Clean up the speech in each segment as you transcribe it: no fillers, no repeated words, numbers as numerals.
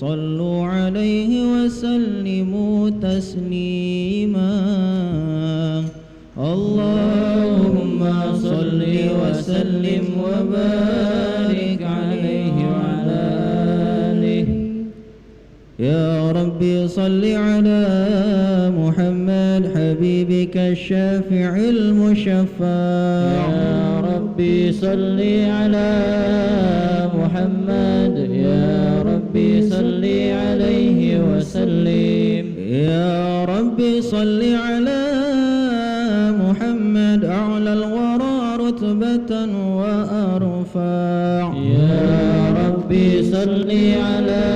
صلوا عليه وسلموا تسليما. اللهم صل وسلم وبارك عليه وعلى آله. يا ربي صل على محمد حبيبك الشافع المشفع. يا ربي صل على محمد، يا ربي صل عليه وسلم. يا ربي صل على محمد أعلى الورى رتبة وأرفع. يا ربي صل على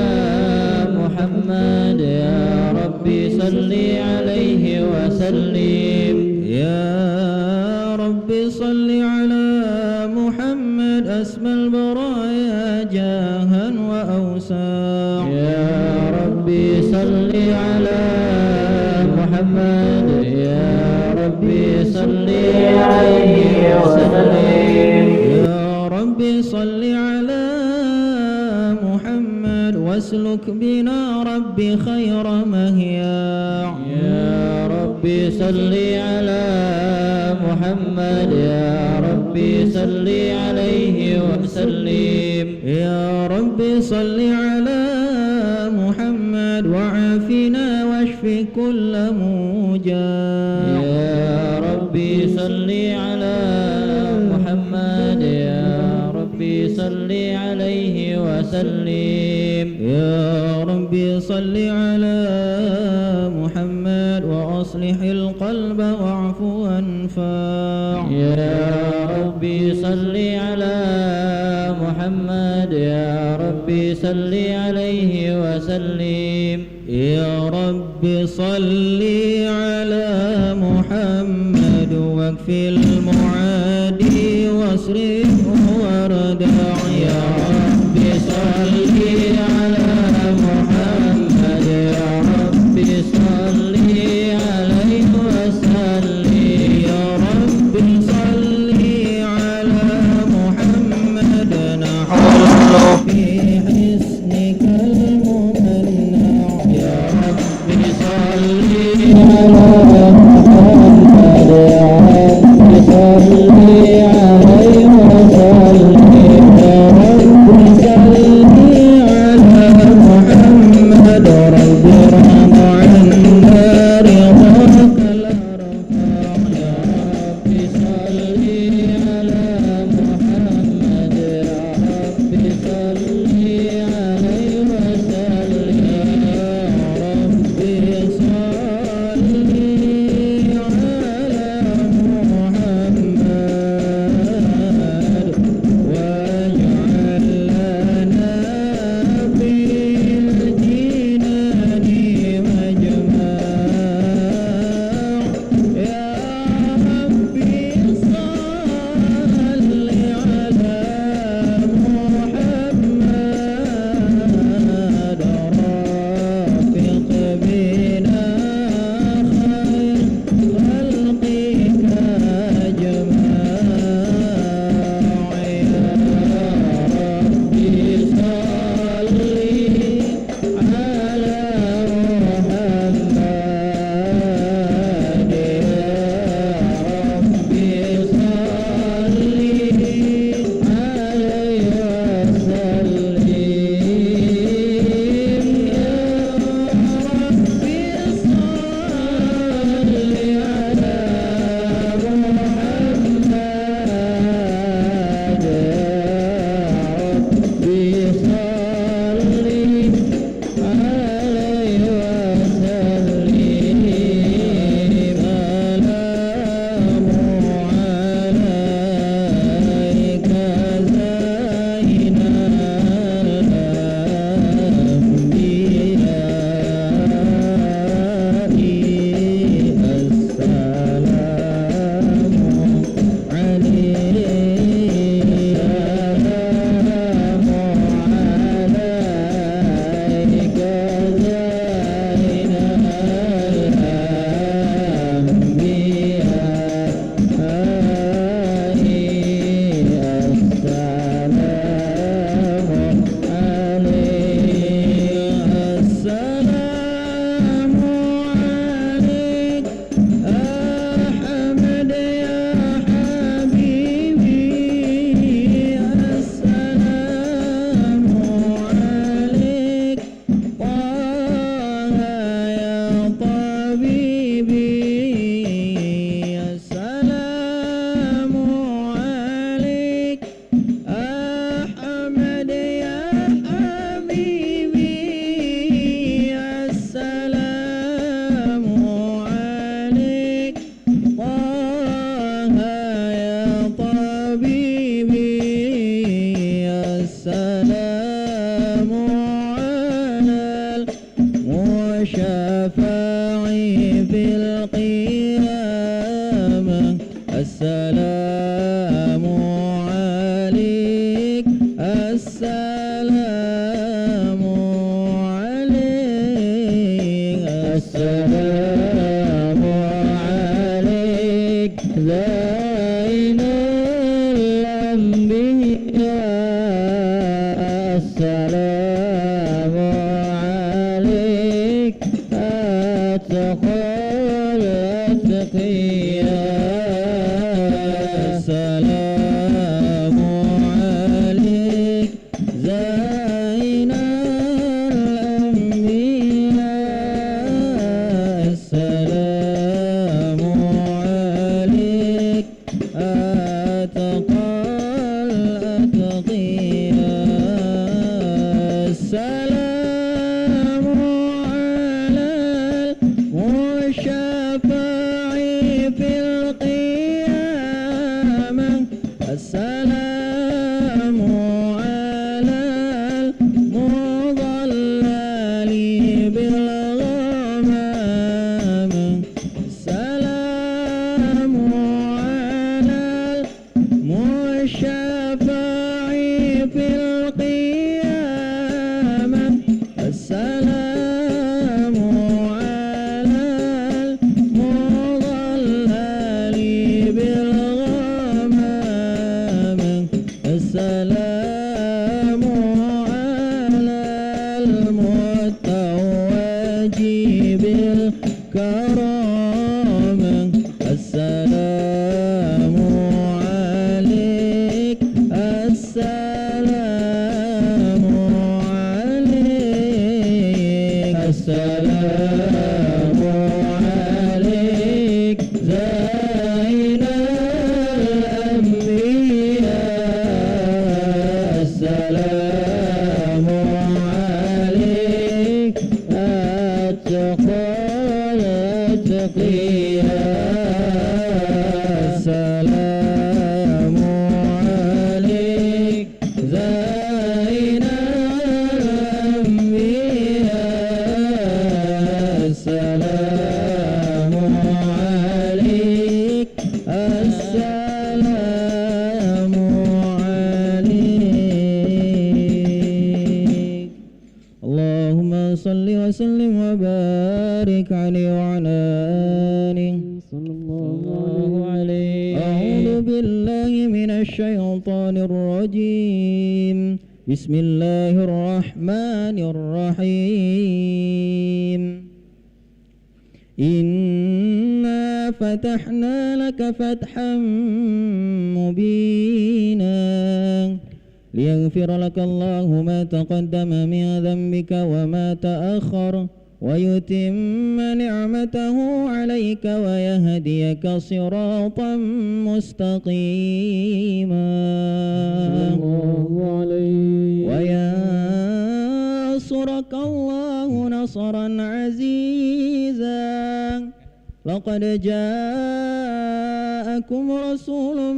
محمد، يا ربي صل عليه وسلم. يا ربي صل على محمد أسمى البرايا جاها وأوساع. يا ربي صل على محمد، يا ربي صل عليه وسلم. يا ربي صل على محمد واسلك بنا ربي خير مهياع. يا ربي صل على محمد، يا ربي صل عليه وسلم. يا ربي صل على محمد وعافنا واشف كل موجاع. يا ربي صل على محمد، يا ربي صل عليه وسلم. يا ربي صل على محمد وأصلح القلب واعف وانفع. يا ربي صل على محمد، يا ربي صل عليه وسلم. يا رب صل على محمد واكف المعادي واصرفه وردع. يا رب صل على محمد، يا رب صل عليه وسلم. يا رب صل على محمد نحن في حسنك الممنع. يا رب صل على محمد، يا رب صل عليه وسلم. يا رب صل على محمد رب ارحم عنا رضاك الارفع. يا رب صل على محمد، يا رب صل عليه وسلم. السلام على المشفع في القيامة السلام عليك السلام عليك السلام عليك زين الأنبياء السلام عليك أتقى الأتقياء السلام عليك زين الأنبياء السلام عليك أتقى الأتقياء السلام على المشفع في القيامة السلام على المضلل بالغمام السلام على المشفع في القيامة السلام على المضلل بالغمام السلام على المتوج بالكرامة السلام عليك السلام عليك السلام عليك زين الأنبياء السلام عليك أتقى الأتقياء السلام عليك زين الأنبياء السلام عليك السلام عليك اللهم صل وسلم وبارك عليه وعلى آله صلى الله عليه. أعوذ بالله من الشيطان الرجيم بسم الله الرحمن الرحيم إنا فتحنا لك فتحا مبينا ليغفر لك الله ما تقدم من ذنبك وما تأخر ويتم نعمته عليك ويهديك صراطا مستقيما الله عليه. وينصرك الله نصرا عزيزا لقد جاءكم رسول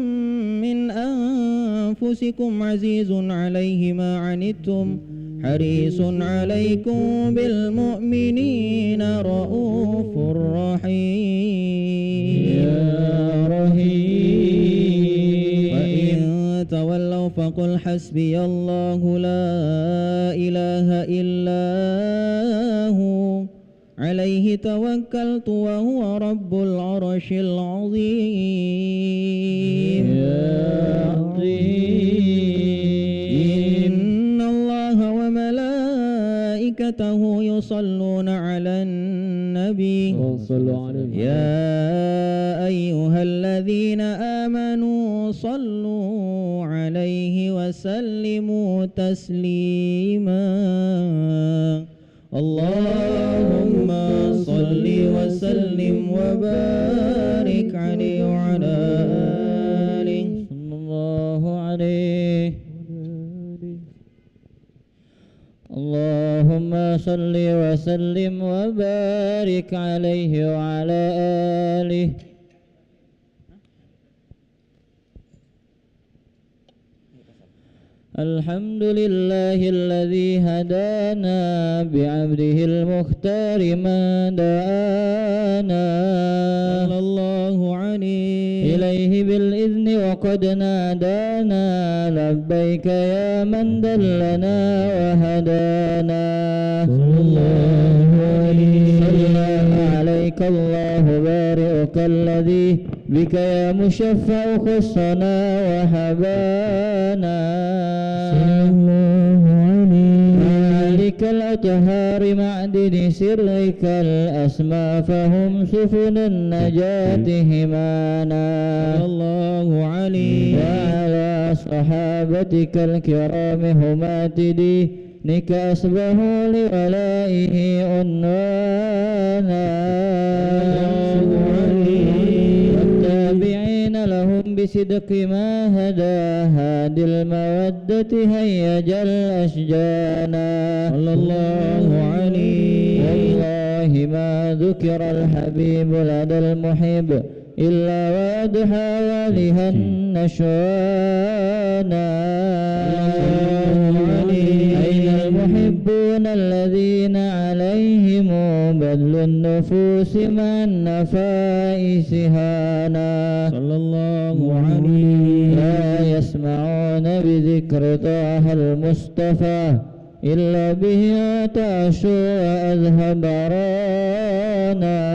من أنفسكم عزيز عليه ما عنتم حريص عليكم بالمؤمنين رؤوف رحيم يا رحيم. فإن تولوا فقل حسبي الله لا إله إلا هو عليه توكلت وهو رب العرش العظيم إن الله وملائكته يصلون على النبي صلوا عليه. يا أيها الذين آمنوا صلوا عليه وسلموا تسليما اللهم صل وسلم وبارك عليه وعلى آله صلى الله عليه. اللهم صل وسلم وبارك عليه وعلى آله. الحمد لله الذي هدانا بعبده المختار ما دعانا صلى الله عليه إليه بالإذن وقد نادانا لبيك يا من دلنا وهدانا صلى الله عليه صلى عليك الله بارئك الذي بك يا مشفع خصنا وحبانا صلى الله عليه مالك الأطهار معدن سرك الأسمى فهم سفن النجاة همانا صلى الله عليه وعلى صحابتك الكرام همات دينك أصبحوا لولائه عنوانا والتابعين لهم بصدق ما هدى هادي المودة هيج الأشجانا صلى الله عليه والله ما ذكر الحبيب لدى المحب إلا ويضحى والها نشوانا أين المحبون الذين عليهم بذل النفوس مع النفائس هانا صلى الله عليه لا يسمعون بذكر طه المصطفى إلا به تعشوا وأذهب رانا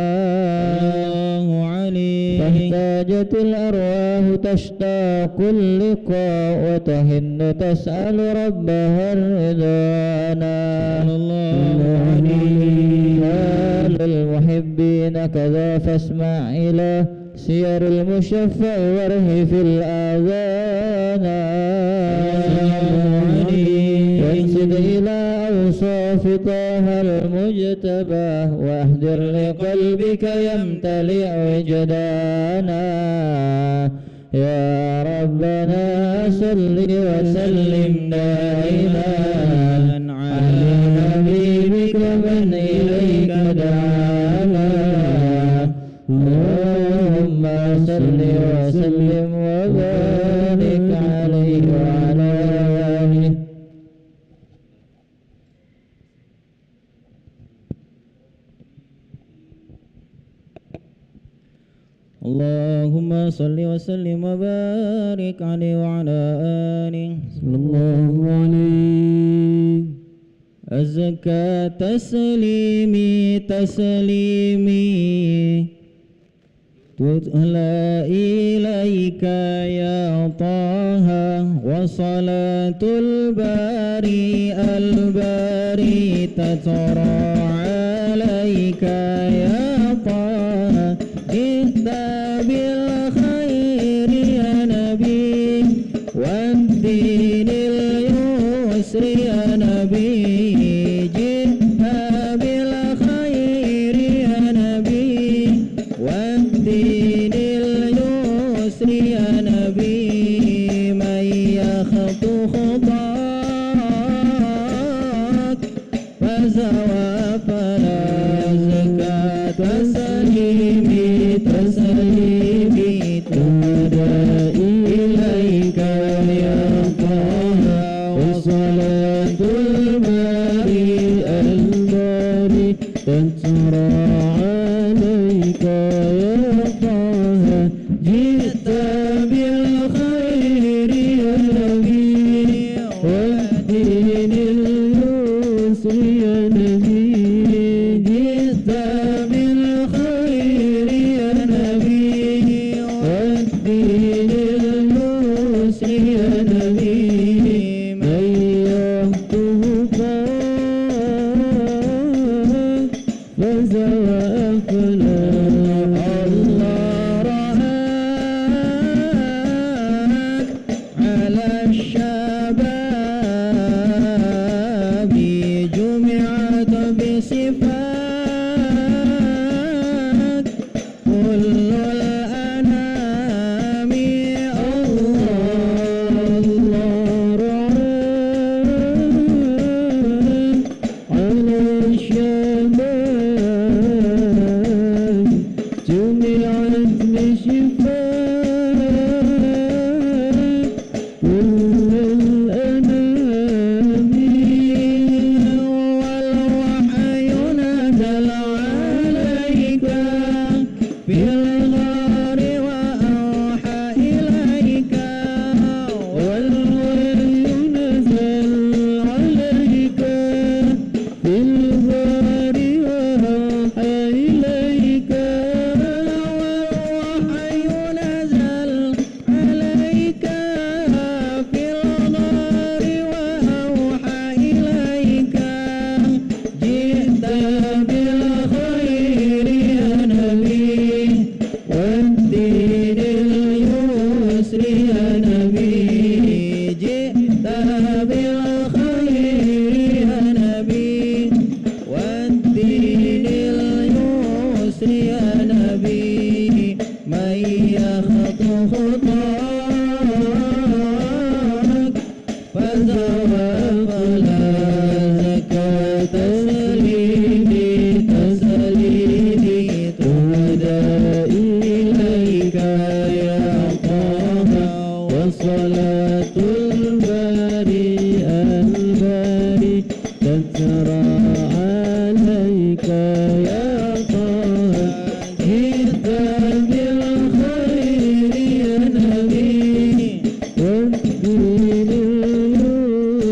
فاحتاجت الأرواح تشتاق اللقاء وتهن تسأل ربها الرضوانا صلى الله عليه حال المحبين كذا فاسمع إلى سير المشفع واره في الآذان وانسد إلى أوصاف طه المجتبى واهدر لقلبك يمتلئ وجدانا يا ربنا صل وسلم دائما على حبيبك من إليك دعانا اللهم صل وسلم وبارك عليه وعلى آله اللهم صل وسلم وبارك عليه وعلى آله صلى الله عليه أزكى تسليمي تسليمي تتلى إليك يا طه وصلاة الباري الباري تترى عليك يا طه جئت بالخير يا نبي والدين اليسر يا نبي جئت بالخير يا نبي والدين اليسر يا نبي من يخطو خطاك فزوى فلا زكاة تسليمي تسليمي تهدى إليك يا طه وصلاة الباري الباري تترى عليك يا طه جئت بالخير يا نبي والدين اليسر يا نبي جئت بالخير يا نبي والدين اليسر يا نبي من يهتف فزوى فلا الله رآك على الشباب جمعت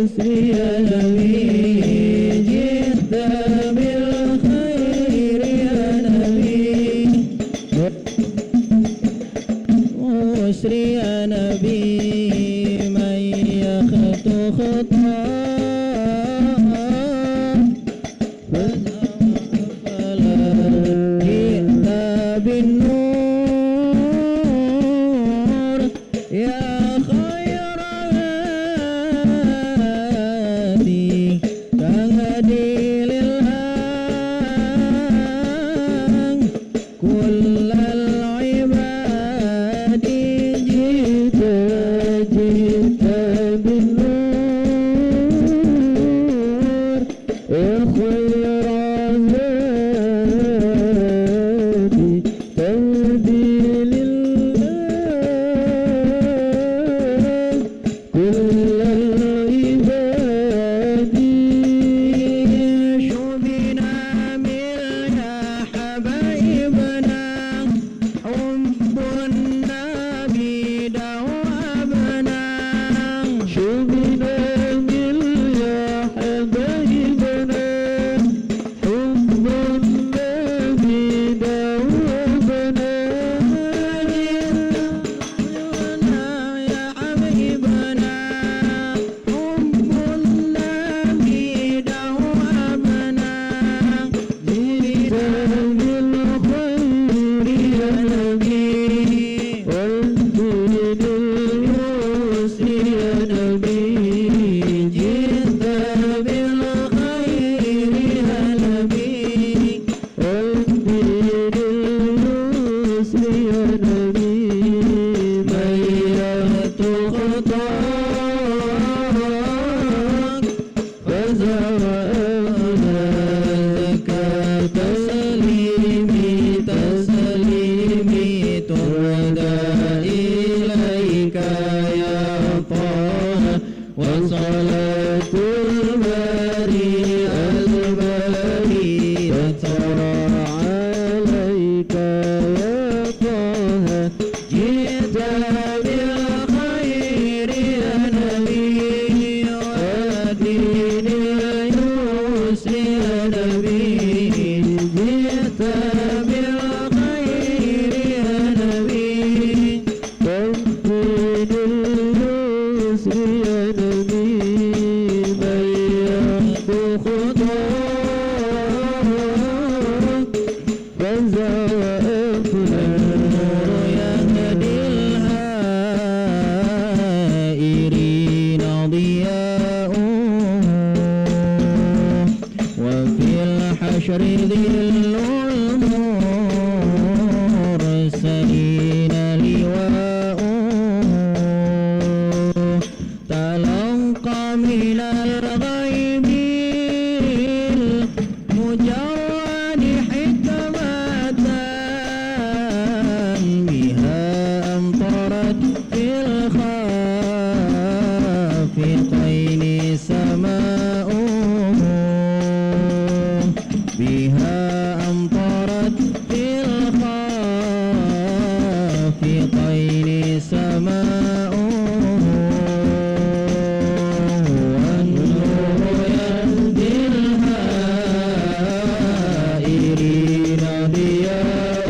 اليسر يا نبي جئت بالخير يا نبي يسر يا نبي من يخطو خطاه جئت بالنور يا خير هادي تهدي للهام كل العباد جئت بالنور يا خير هادي تهدي للهام كل العباد شو بنا من يا حبايبنا حب النبي دوابنا شو بنا من يا حبايبنا حب النبي دوابنا يا حبيبنا حب النبي دوابنا جئت بالخير يا نبي والدين اليسر يا نبي جئت بالخير يا نبي والدين اليسر يا نبي من يخطو خطاك فزرعنا زكاة تسليمي تهدى إليك يا طه وصلاة الباري ترى عليك يا طه جئت بالخير يا نبي ودين اليسر يا نبي جئت بالخير يا نبي والدين اليسر يا نبي من يخطو خطاك فزوأتنا النور يهدي الهائرين ضياء وفي الحشر ظل المرسلين لواء تلقى من الغيب المجرد حكمة بها أمطرت في الخافقين سماء بها أمطرت في الخافقين سماء والنور يهدي الهائرين ضياء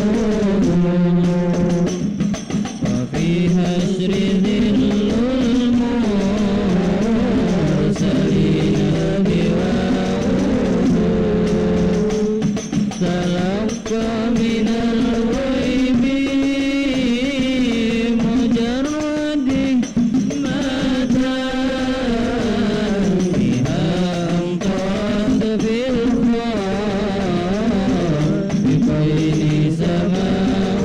وفي هشر ظل المرسلين بواء تلقى من الغيب مجرد متى بها أمطرت في الخافقين سماء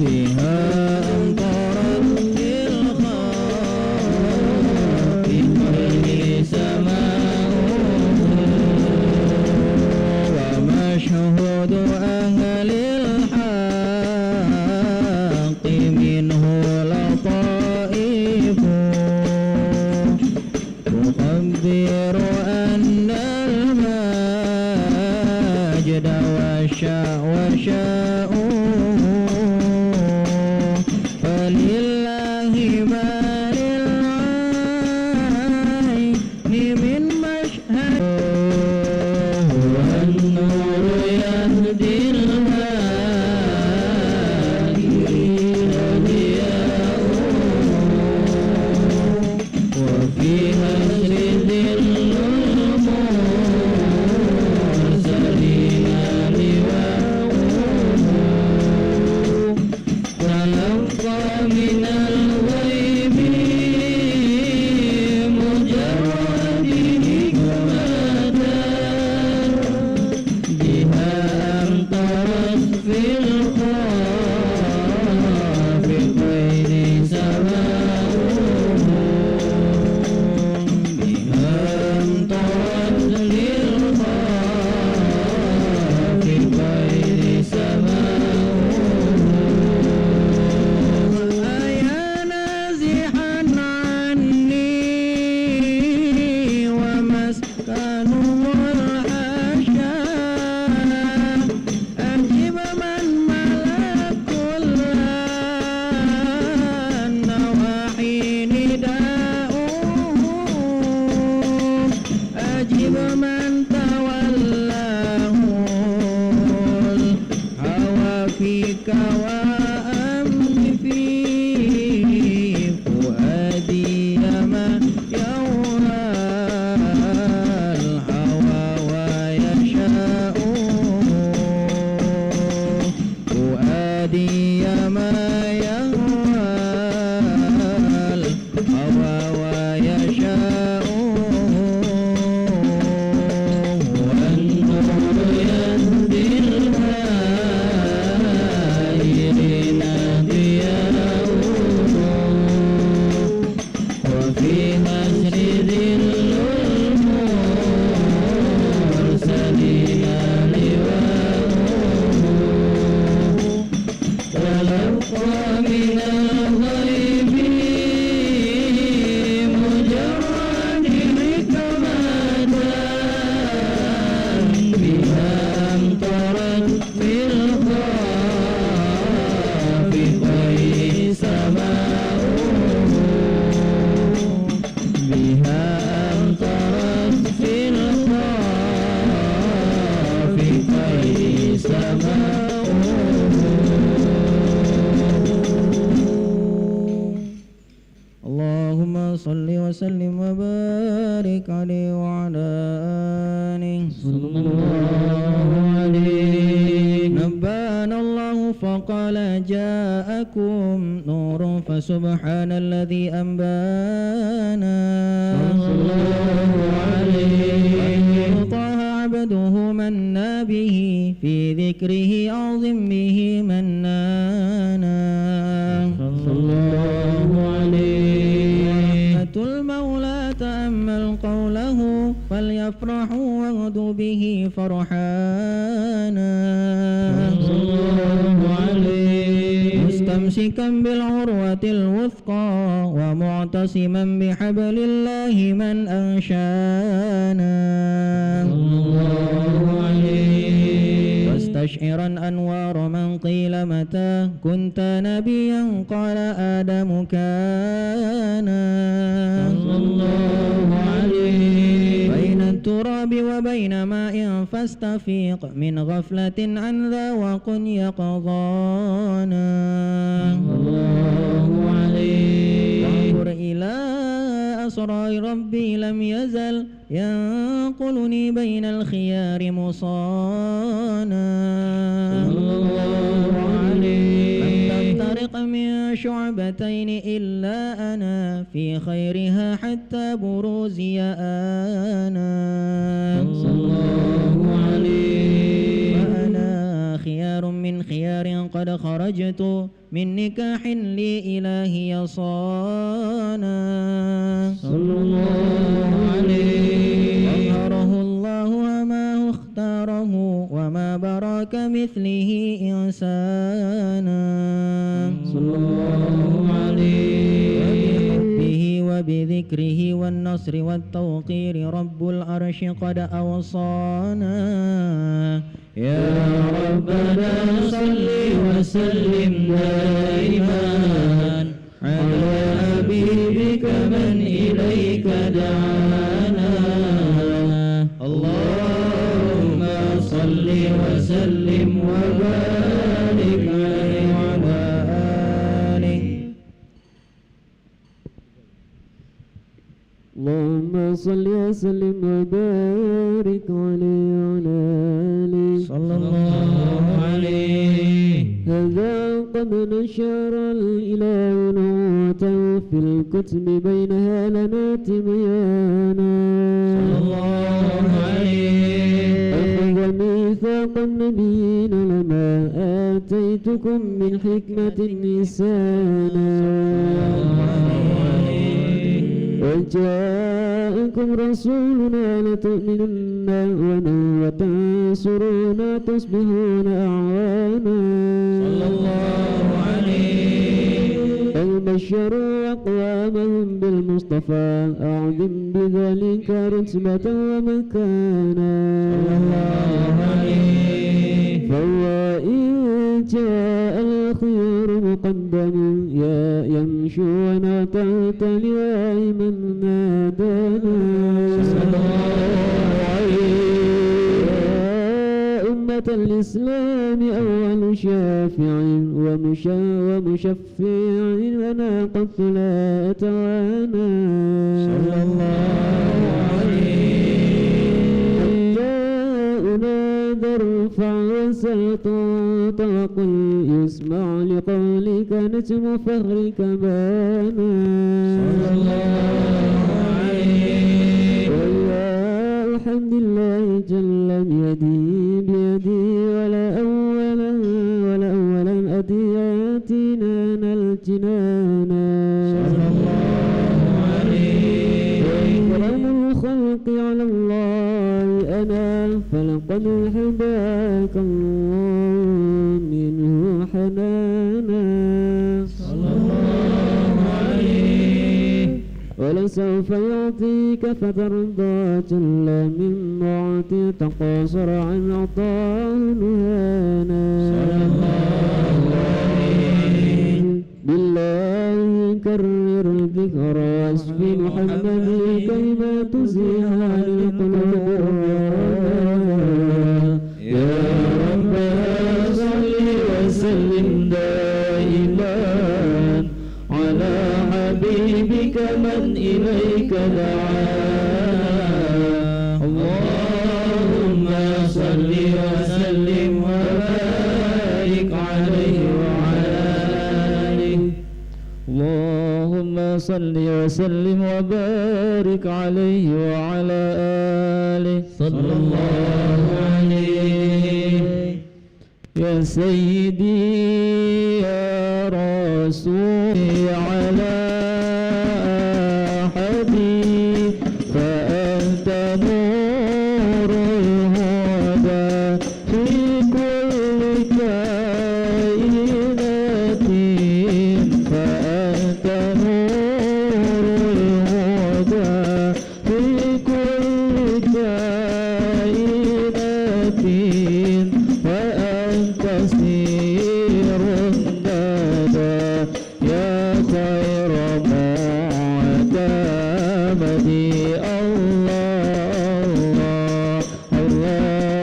بها أمطرت في الخافقين سماء ومشهود أهل الحق منه لطائف تخبر أن المجد وشاء فلله ما للعالمين وفي هجر ذي المرسلين لواءهم تلقى من الغيب مجرد حكمة بها أمطرت في الخافقين سماؤهم بها أمطرت للخافقين سماؤهم أيا نازحا عني ومسكنه الحشا أجب من ملك كل النواحي نداؤه أجب من تولاه الهوى فيك وأمن في فؤادي ما يرى الهوى ويشاء فؤادي ما يرى الهوى ويشاء والنور يهدي الهائرين ضياؤه وفي نشر ذي المرسلين لواءه تلقى من الغيب مجرد حكمة بها أمطرت في الخافقين سماؤهم بها أمطرت في الخافقين سماؤهم اللهم صل وسلم وبارك عليه وعلى آله صلى الله عليه. نبأنا الله فقال جاءكم نور فسبحان الذي أنبانا صلى الله عليه. طه عبده منا به في ذكره عظم به منانا صلى الله عليه. رحمة المولى تأمل قوله فليفرحوا واغدوا به فرحانا صلى الله عليه. مستمسكا بالعروة الوثقى ومعتصما بحبل الله من أنشانا صلى الله عليه. مستشعرا أنوار من قيل متى كنت نبيا قال آدم كان صلى الله عليه. بين التراب وبين ماء فاستفيق من غفلة عن ذا وقن يقظانا صلى الله عليه. وانظر إلى أسرار ربي لم يزل ينقلني بين الخيار مصانا صلى الله عليه. لم تفترق من شعبتين إلا أنا في خيرها حتى بروزي آنا صلى الله عليه. وأنا خيار من خيار قد خرجت من نكاح لي إلهي صانا صلى الله عليه. أظهره الله وما اختاره وما براك مثله إنسانا صلى الله عليه. وبحبه وبذكره والنصر والتوقير رب العرش قد أوصانا يا ربنا صل وسلم دائما على حبيبك من إليك دعانا اللهم صل وسلم وبارك عليه وعلى آله اللهم صل وسلم وبارك عليه وعلى آله صلى الله عليه. هذا قد نشر الإله نعوته في الكتب بينها لنا تبيانا صلى الله عليه. أخذ ميثاق النبيين لما آتيتكم من حكمة لسانا وجاءكم رسولنا لتؤمنن وتنصرون تصبحون أعوانا صلى الله عليه. البشروا أقوامهم بالمصطفى أعظم بذلك رتبة ومكانا صلى الله عليه. فهو إن جاء الخير مقدم يمشي ونطعت لواء من نادانا صلى الله عليه. يا أمة الإسلام أول شافع ومشفع وأنا قد لا أتوانى صلى الله عليه. حتى أنادى ارفع وسلطات وقل يسمع لقولك نجم فخرك بانا صلى الله عليه. ويا الحمد لله جل بيدي ولا أولا أدياتنا الجنانا صلى الله عليه. وأكرم الخلق على الله أنا فلقد حباك الله منه حنانا صلى الله عليه. ولسوف يعطيك فترضى جل من معطي تقاصر عن عطاه نهانا صلى الله عليه. بالله كرر الذكر واسف محمد كيما تزيح عن القلوب يا ربنا صل وسلم دائما على حبيبك من إليك دعا. اللهم صل وسلم وبارك عليه وعلى آله. اللهم صل وسلم وبارك عليه وعلى آله صلى الله عليه. يا سيدي يا رسولي على أحدي فأنت نور الهدى في كل كائنات فأنت نور الهدى في كل كائنات وأنت سير الندى يا خير معتمدي الله الله الله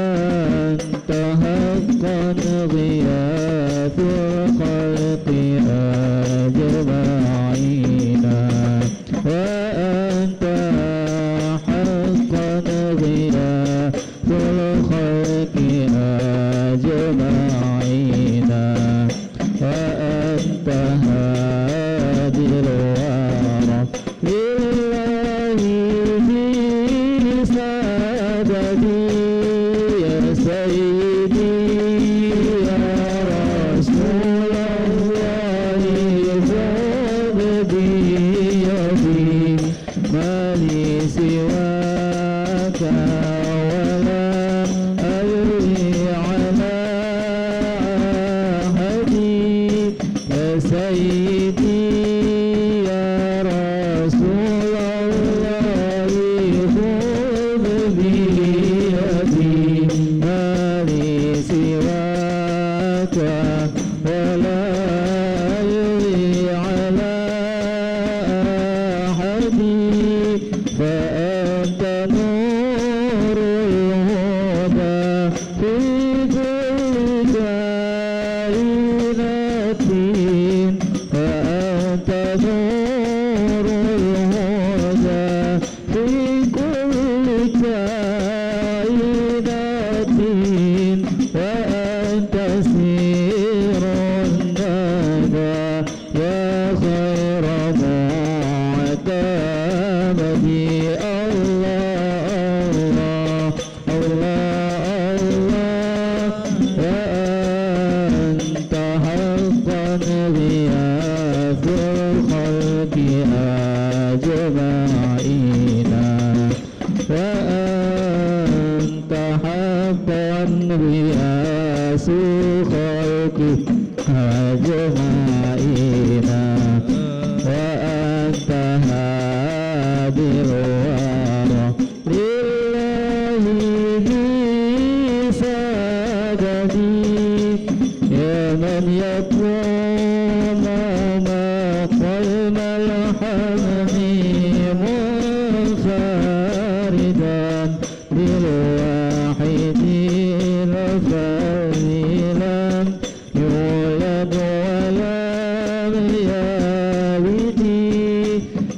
وأنت حقا غياث الخلق أجمعين وأنت حقا غياث الخلق أجمعين وأنت هادي الورى لله في سادتي يا سيدي يا رسول الله خذ بيدي ما لي سواك ولا أجري على أحدي يا سيدي يا رسول الله خذ بيدي ما لي سواك ولا أجري على أحدي فأنت نور أجمعين وأنت حقا رئاس خلقك أجمعين وأنت هادي الورى لله بسجدي يا من يطلب مقام الحمد منفردا بالواحد الفرد لم يولد ولم يلد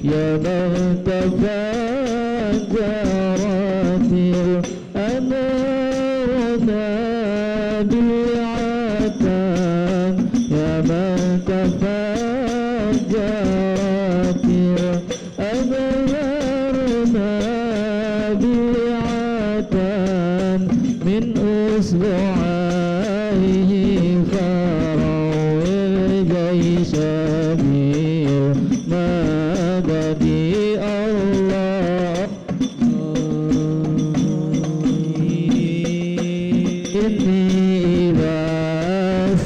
يا من تفجرت الأنوار نابعة يا من تفجرت الأنوار نابعة من أصبعيه فروي الجيش بالمدد الله إني إذا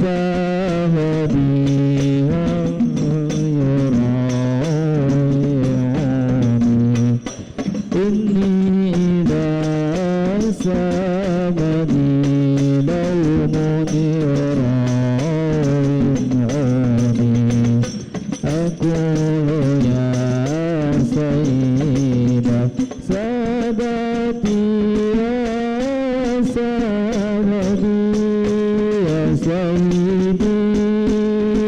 سهدي ويراني إني إذا سمدي لوم يراني أقول يا سيد سادتي يا سندي يا سيدي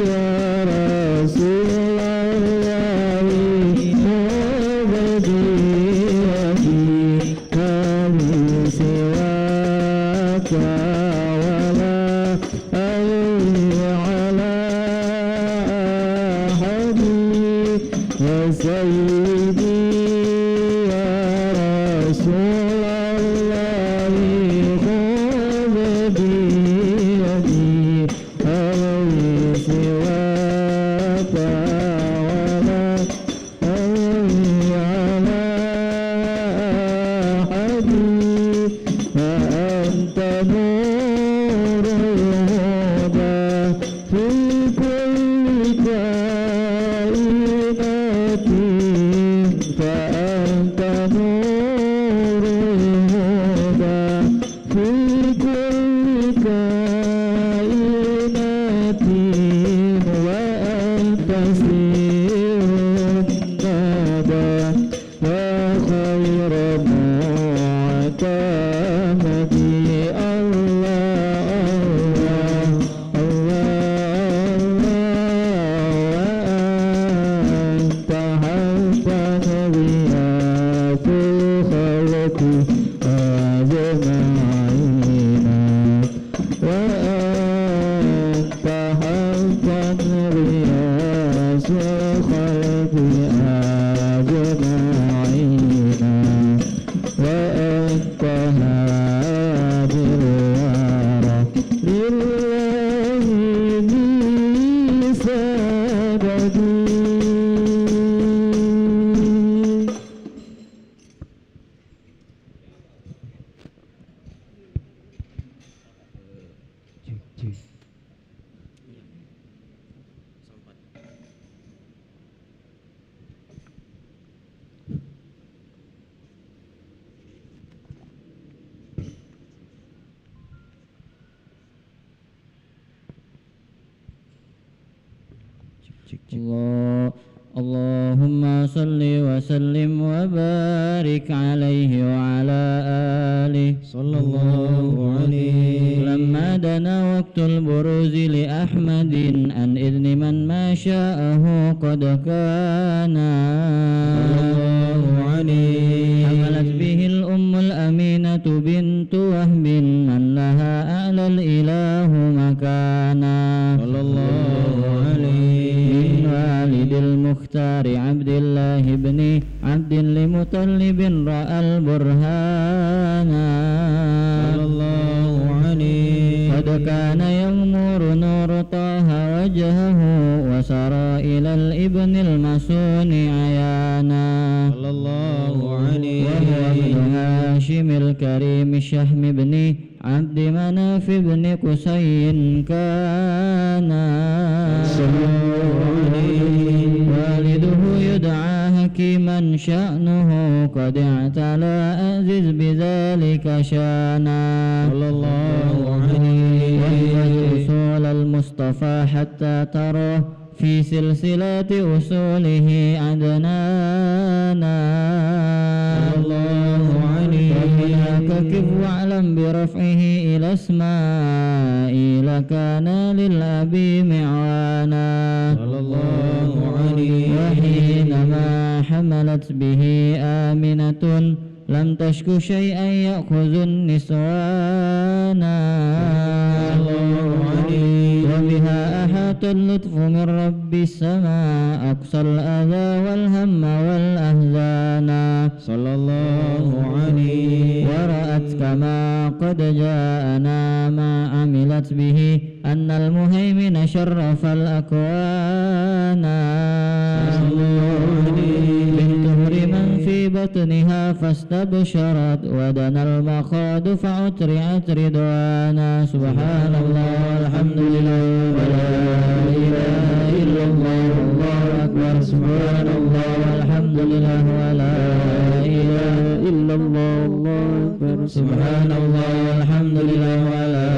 يا رسول الله مبدي هذه سواك ولا ألي على أحد يا سيدي يا رسول الله خذ بيدي هذه سواك ولا ألي على أحد فأنت نور الهدى في كل كائنات فأنت نور الهدى في كل كائنات وأنت سير الندى وخير معتمد الله الله وأنت حقا رئاس الخلق أجمعين وأنت حقا رئاس الخلق أجمعين وأنت هادي الورى لله بسجدي اللهم صل وسلم وبارك عليه وعلى آله صلى الله عليه. لما دنا وقت البروز لأحمد عن إذن من ما شاءه قد كان صلى الله عليه. حملت به الأم الأمينة بنت وهب من لها أعلى الإله مكانا صلى الله عليه. من والد المختار عبد الله بن عبد لمطلب رأى البرهان صلى الله عليه. قد كان يغمر نور طه وجهه وسرى إلى الابن المسون عيانا صلى الله عليه وهو ابن هاشم الكريم الشهم بن عبد مناف بن قصي كان والده يدعى حكيما شأنه قد اعتلى أعزز بذلك شانا صلى الله عليه واحفظ أصول المصطفى حتى تراه في سلسلة أصوله عدنانا صلى الله عليه وهناك كف واعلم برفعه إلى إسماعيل كان للأبي معوانا صلى الله عليه وحينما حملت به آمنة لم تشك شيئا يأخذ النسوانا وبها أحاط اللطف من رب السماء أقصى الأذى والهم والأحزان صلى الله عليه ورأت كما قد جاءنا ما عملت به أن المهيمن شرف الأكوان بنت هرما في بطنها فاستبشرت ودنا المخاض فأطرعت رضوانا سبحان الله والحمد لله ولا إله إلا الله والله أكبر سبحان الله والحمد لله ولا إله إلا الله والله أكبر سبحان الله والحمد لله ولا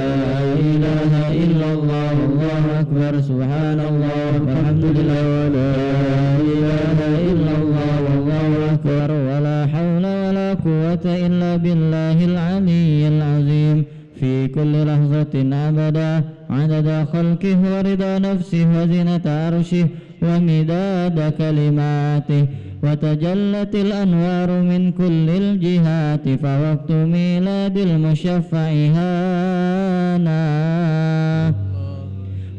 إله إلا الله والله أكبر سبحان الله والحمد لله ولا إله إلا الله والله أكبر ولا حول ولا قوة إلا بالله العلي العظيم في كل لحظة أبدا عدد خلقه ورضا نفسه وزنة عرشه ومداد كلماته وتجلت الأنوار من كل الجهات فوقت ميلاد المشفع هانا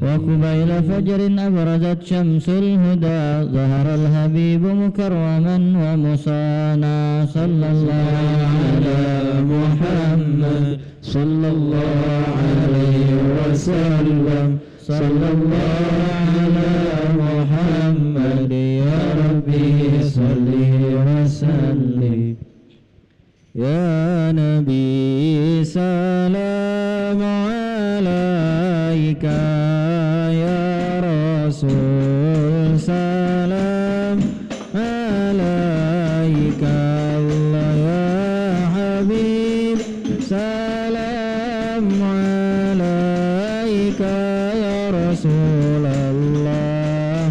وقبيل فجر أبرزت شمس الهدى ظهر الحبيب مكرما ومصانا صلى الله على محمد صلى الله عليه وسلم صلى الله على محمد يا ربي صل وسلم يا نبي سلام عليك يا رسول سلام عليك الله يا حبيب سلام عليك يا رسول الله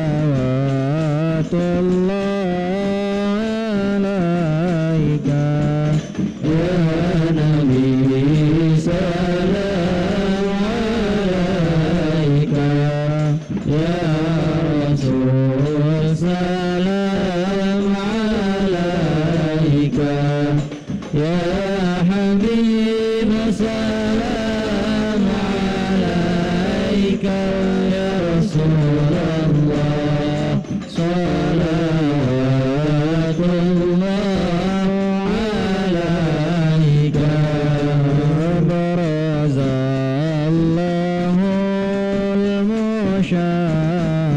صلوات الله عليك يا نبي سلام عليك يا رسول سلام عليك يا حبيب سلام عليك يا رسول الله صلوات الله عليك برز الله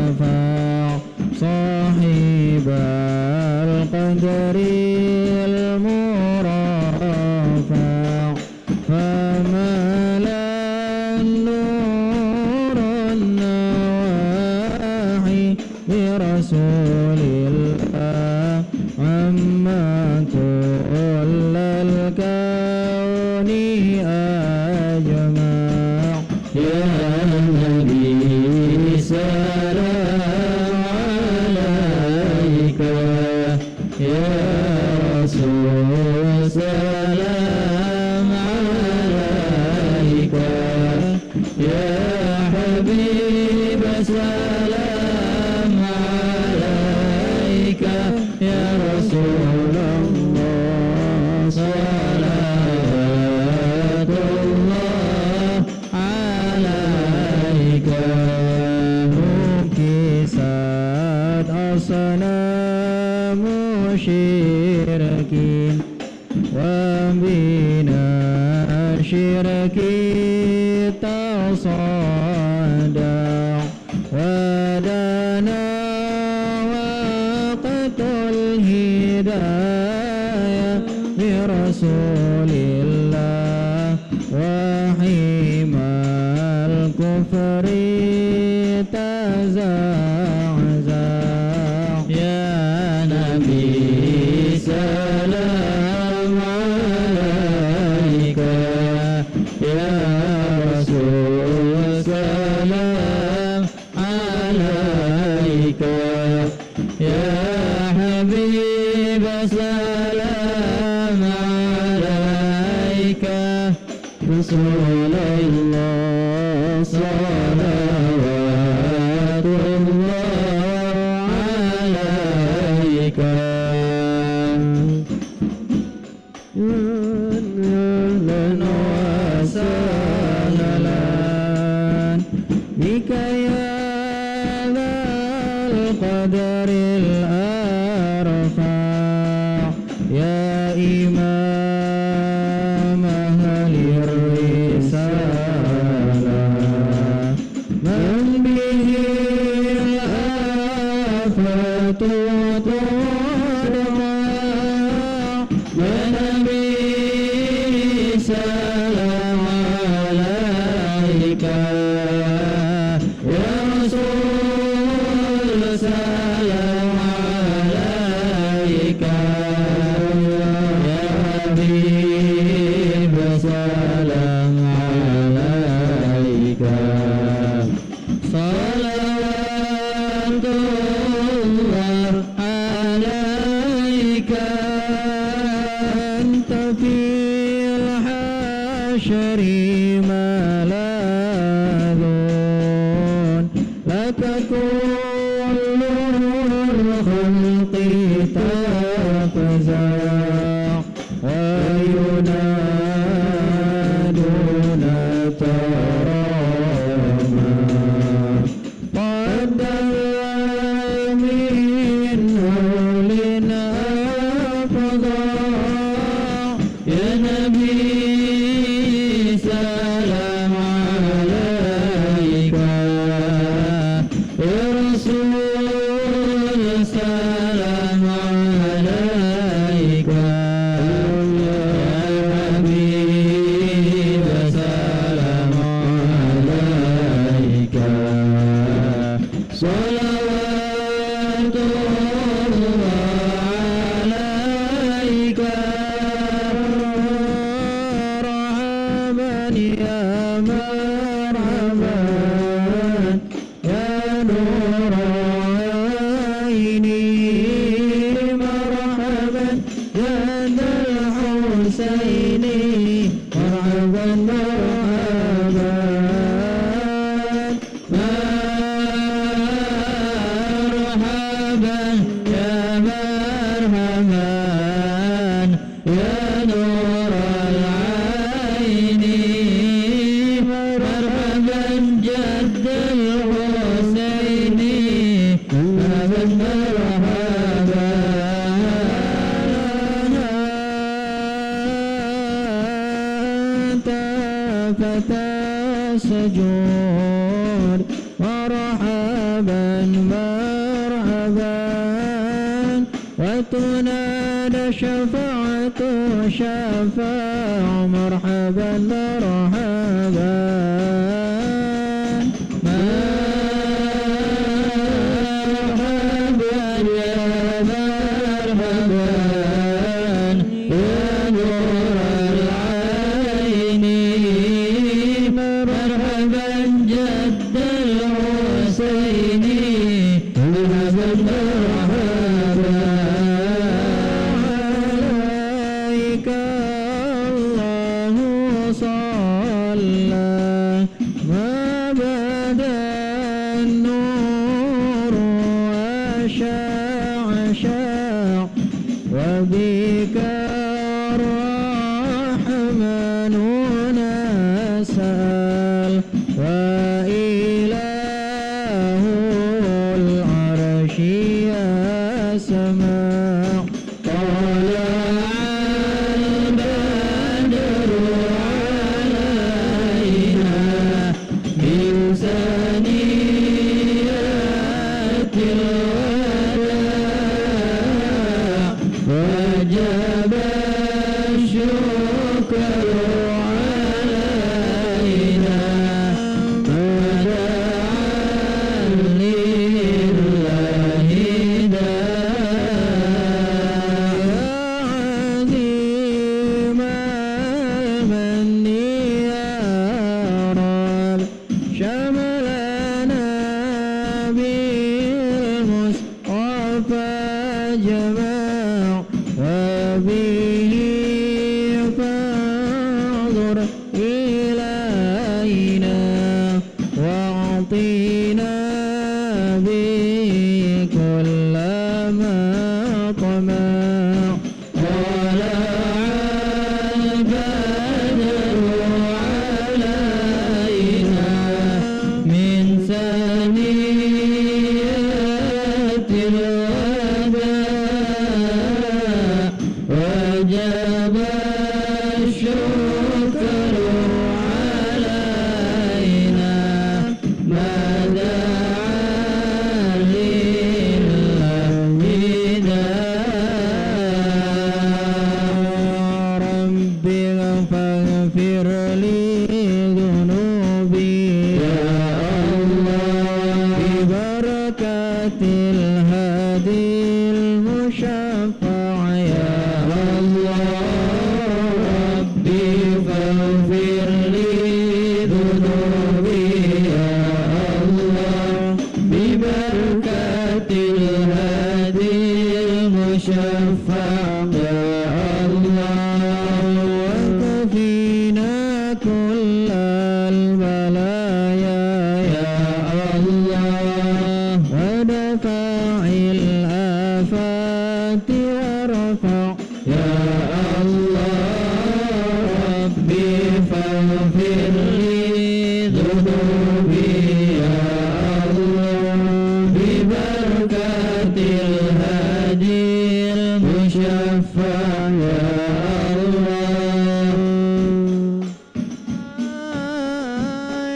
المشفع صاحب القدر المرفع فملا النور النواحي برسول الله عما كل الكون أجمع يا نبي سلام عليك يا رسول سلام عليك يا حبيب سلام عليك يا رسول الله صلوات الله عليك نكست أصنام مشركين وبنا الشرك تصانع الهداية برسول الله وحيما الكفر تزعزع يا نبي سلام عليك يا رسول سلام عليك يا حبيب سلام عليك رسول الله صلوات الله عليك أهلا وسهلا بك يا ذا القدر الأرفع يا إمام أهل الرسالة من به الآفات تضرع يا نبي سلام عليك يا رسول سلام عليك يا حبيب سلام عليك صلوات الله عليك أنت في الحشر ملاذ لك كل الخلق تفزع وينادون تراما قد منه لنفضع يا نبي سلام عليك يا رسول سلام عليك يا حبيب سلام عليك صلوات الله عليك مرحبا يا مرحبا يا نور عيني مرحبا يا ذا الحسين مرحبا مرحبا مرحبا يا مرحبا يا نور العين مرحبا جد الحسين مرحبا مرحبا أنت فتى السجود مرحبا مرحبا وتنادى شفاعة شفاع مرحبا مرحبا مرحبا يا مرحبا يا نور العين مرحبا جد الحسين مرحبا مرحبا عليك الله صلى ما بدا النور أشاع وبك الرحمن نسأل وإله العرش يسمع طلع البدر علينا من ثنيات الوداع وجمع وبه فانظر إلينا واعطينا به كل ما طمع طلع البدر علينا من ثنيات الوداع وجب الشكر علينا ما دعا لله داع ربي فاغفر لي ذنوبي يا الله ببركة الهادي المشفع يا الله ربي فاغفر لي ذنوبي يا الله ببركة الهادي المشفع يا الله وكفينا كل البلايا يا الله ودفع الآفات وارفع يا الله ربي فاغفر لي ذنوبي يا الله ببركة الهادي المشفع يا الله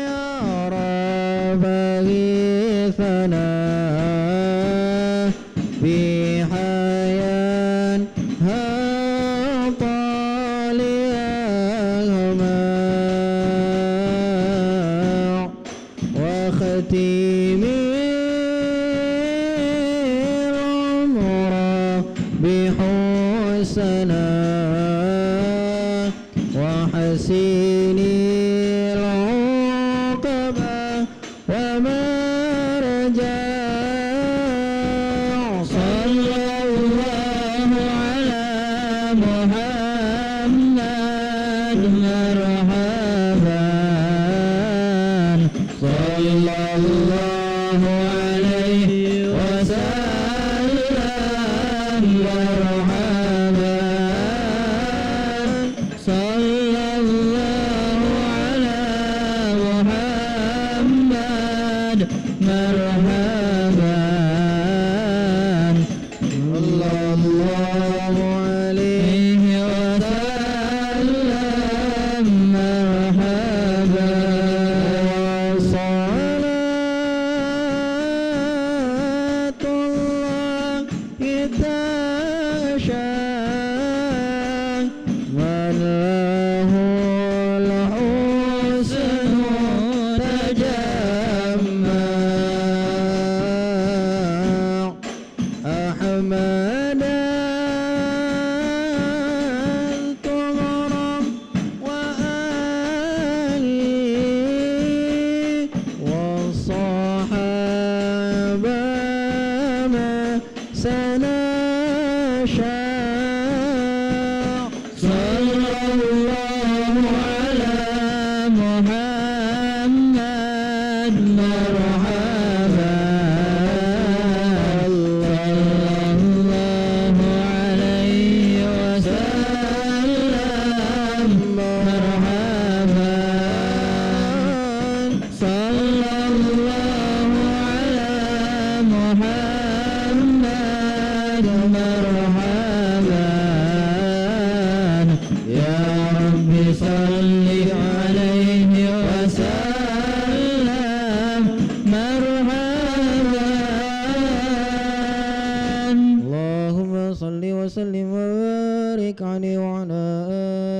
يا رب غيثنا في حياتها طالعهما وختيم العمر بحسنا وحسين العقبى وما رجع صلى الله على محمد مرحبا صلى الله عليه وسلم مرحبا صلى الله على محمد مرحبا صلى الله عليه وسلم مرحبا صلاة الله تشاء من له الحسن تجمع أحمد الكبرى وآله والصحابة ما سنشاء صلى الله على محمد مرحبا صلى الله عليه وسلم مرحبا صلى الله على محمد مرحبا يا رب صل عليه وسلم مرحبا اللهم صل وسلم وبارك عليه وعلى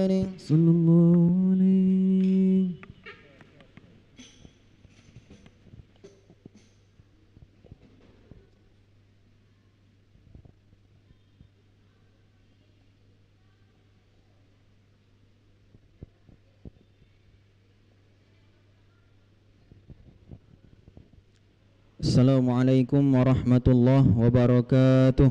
آله صلى الله عليه. Assalamualaikum warahmatullahi wabarakatuh.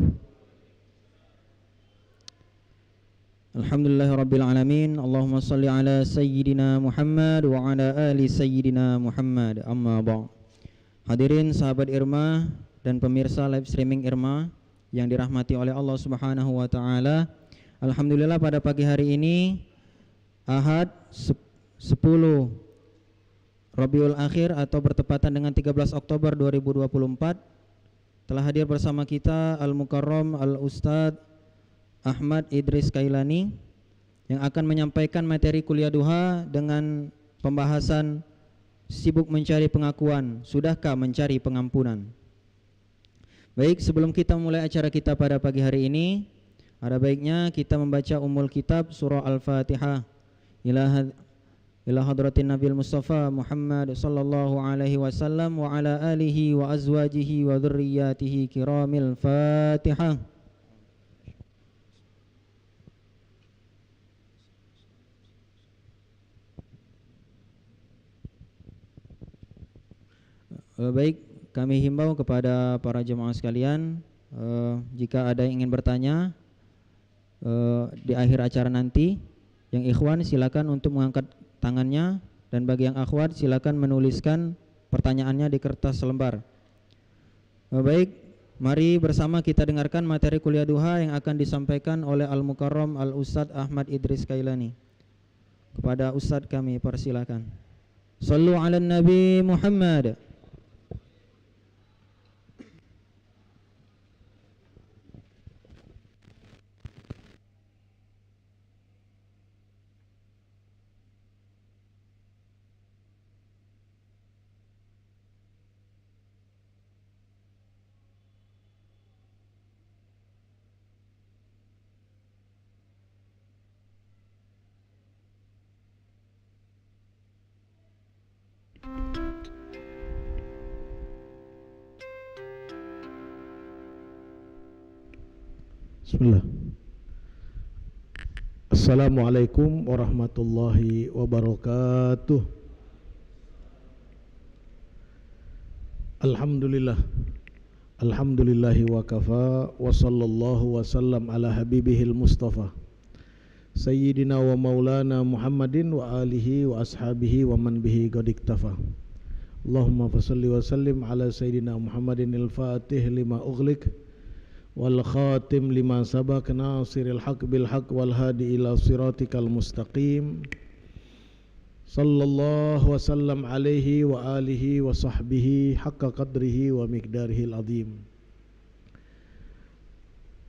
Alhamdulillahirabbil alamin. Allahumma shalli ala sayyidina Muhammad wa ala ali sayyidina Muhammad. Amma ba'd. Hadirin sahabat Irma dan pemirsa live streaming Irma yang dirahmati oleh Allah Subhanahu wa taala. Alhamdulillah pada pagi hari ini Ahad 10 Rabiul Akhir atau bertepatan dengan 13 Oktober 2024 telah hadir bersama kita Al-Mukarram Al-Ustadz Ahmad Idris Kailani yang akan menyampaikan materi kuliah duha dengan pembahasan sibuk mencari pengakuan, sudahkah mencari pengampunan. Baik, sebelum kita mulai acara kita pada pagi hari ini, ada baiknya kita membaca Ummul Kitab surah Al-Fatihah ila hadratin Nabil Mustafa Muhammad sallallahu alaihi wasallam wa ala alihi wa azwajihi wa dzurriyyatihi kiramil Fatihah. Baik, kami himbau kepada para jemaah sekalian, jika ada yang ingin bertanya di akhir acara nanti, yang ikhwan silakan untuk mengangkat tangannya, dan bagi yang akhwat silakan menuliskan pertanyaannya di kertas selembar. Baik, mari bersama kita dengarkan materi kuliah duha yang akan disampaikan oleh Al-Mukarram Al-Ustadz Ahmad Idris Kailani. Kepada Ustadz kami persilakan. Sallu ala Nabi Muhammad. Bismillah. Assalamualaikum warahmatullahi wabarakatuh. Alhamdulillah. Alhamdulillahi wa kafa wa sallallahu wa sallam ala habibihil mustafa Sayyidina wa maulana Muhammadin wa alihi wa ashabihi wa man bihi qad iktafa. Allahumma fasalli wa sallim ala Sayyidina Muhammadin al-fatih lima ughliq wal khatim lima sabaq nasiril haq bil haq wal hadi ila siratikal mustaqim sallallahu wa sallam alaihi wa alihi wa sahbihi haqqa qadrihi wa miqdarihil azim.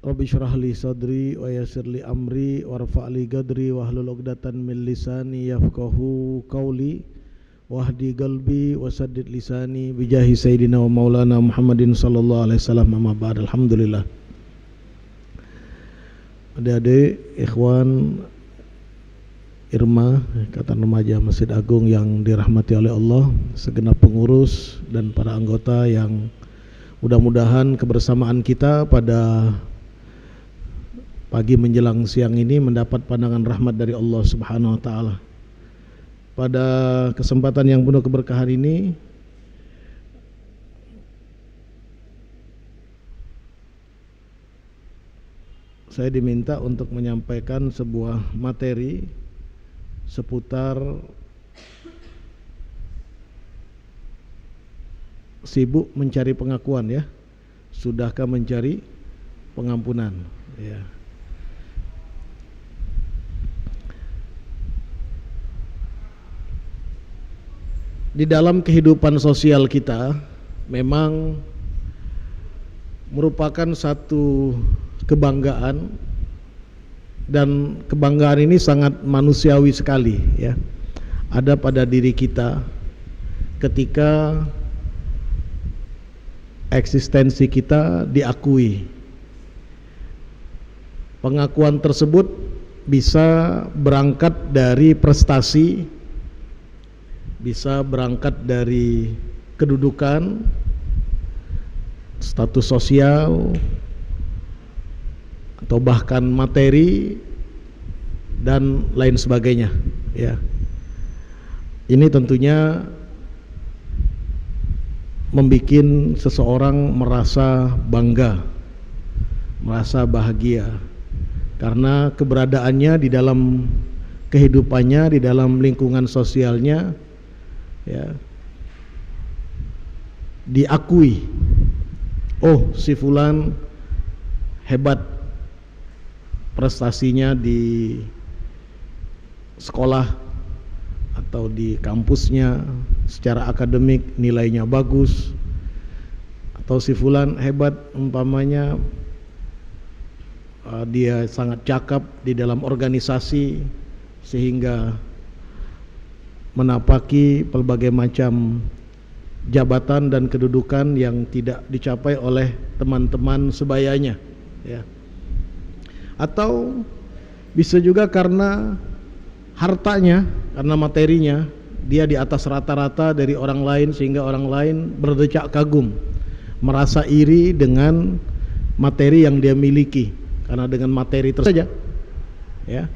Rabbi syrah li sadri wa yassir li amri warfa' li qadri wahlul 'uqdatan min lisani yafqahu qawli wahdi qalbi wasaddid lisani bijahi sayyidina wa maulana Muhammadin sallallahu alaihi wasallam. Amma ba'd. Alhamdulillah. Adik-adik ikhwan Irma Ikatan Remaja Masjid Agung yang dirahmati oleh Allah, segenap pengurus dan para anggota yang mudah-mudahan kebersamaan kita pada pagi menjelang siang ini mendapat pandangan rahmat dari Allah Subhanahu wa taala. Pada kesempatan yang penuh keberkahan ini, saya diminta untuk menyampaikan sebuah materi seputar sibuk mencari pengakuan, ya. Sudahkah mencari pengampunan, ya. Di dalam kehidupan sosial kita memang merupakan satu kebanggaan, dan kebanggaan ini sangat manusiawi sekali, ya. Ada pada diri kita ketika eksistensi kita diakui. Pengakuan tersebut bisa berangkat dari prestasi, bisa berangkat dari kedudukan, status sosial, atau bahkan materi dan lain sebagainya, ya. Ini tentunya membuat seseorang merasa bangga, merasa bahagia karena keberadaannya di dalam kehidupannya, di dalam lingkungan sosialnya, ya, diakui. Oh, si fulan hebat prestasinya di sekolah atau di kampusnya, secara akademik nilainya bagus, atau si fulan hebat umpamanya dia sangat cakap di dalam organisasi sehingga menapaki berbagai macam jabatan dan kedudukan yang tidak dicapai oleh teman-teman sebayanya, ya. Atau bisa juga karena hartanya, karena materinya, dia di atas rata-rata dari orang lain sehingga orang lain berdecak kagum, merasa iri dengan materi yang dia miliki, karena dengan materi itu saja, ya,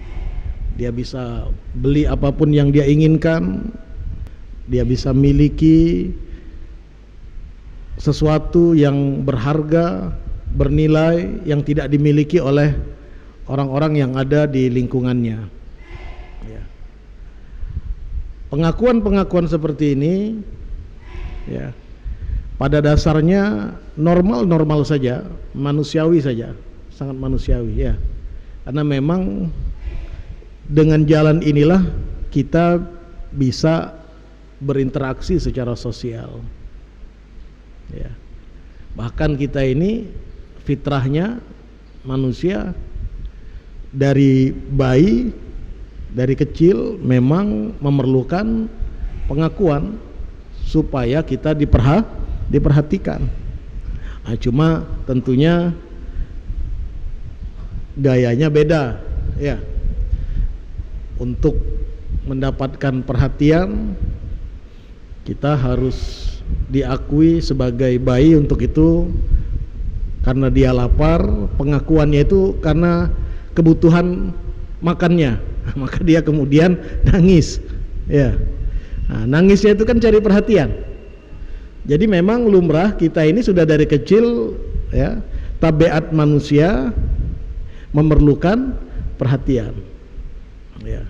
dia bisa beli apapun yang dia inginkan, dia bisa miliki sesuatu yang berharga, bernilai yang tidak dimiliki oleh orang-orang yang ada di lingkungannya, ya. Pengakuan-pengakuan seperti ini, ya, pada dasarnya normal-normal saja, manusiawi saja, sangat manusiawi, ya. Karena memang dengan jalan inilah kita bisa berinteraksi secara sosial, ya. Bahkan kita ini fitrahnya manusia dari bayi, dari kecil memang memerlukan pengakuan supaya kita diperhatikan. Nah, cuma tentunya gayanya beda, ya. Untuk mendapatkan perhatian kita harus diakui sebagai bayi, untuk itu karena dia lapar, pengakuannya itu karena kebutuhan makannya, maka dia kemudian nangis, ya. Nah, nangisnya itu kan cari perhatian. Jadi memang lumrah kita ini sudah dari kecil, ya, tabiat manusia memerlukan perhatian, ya.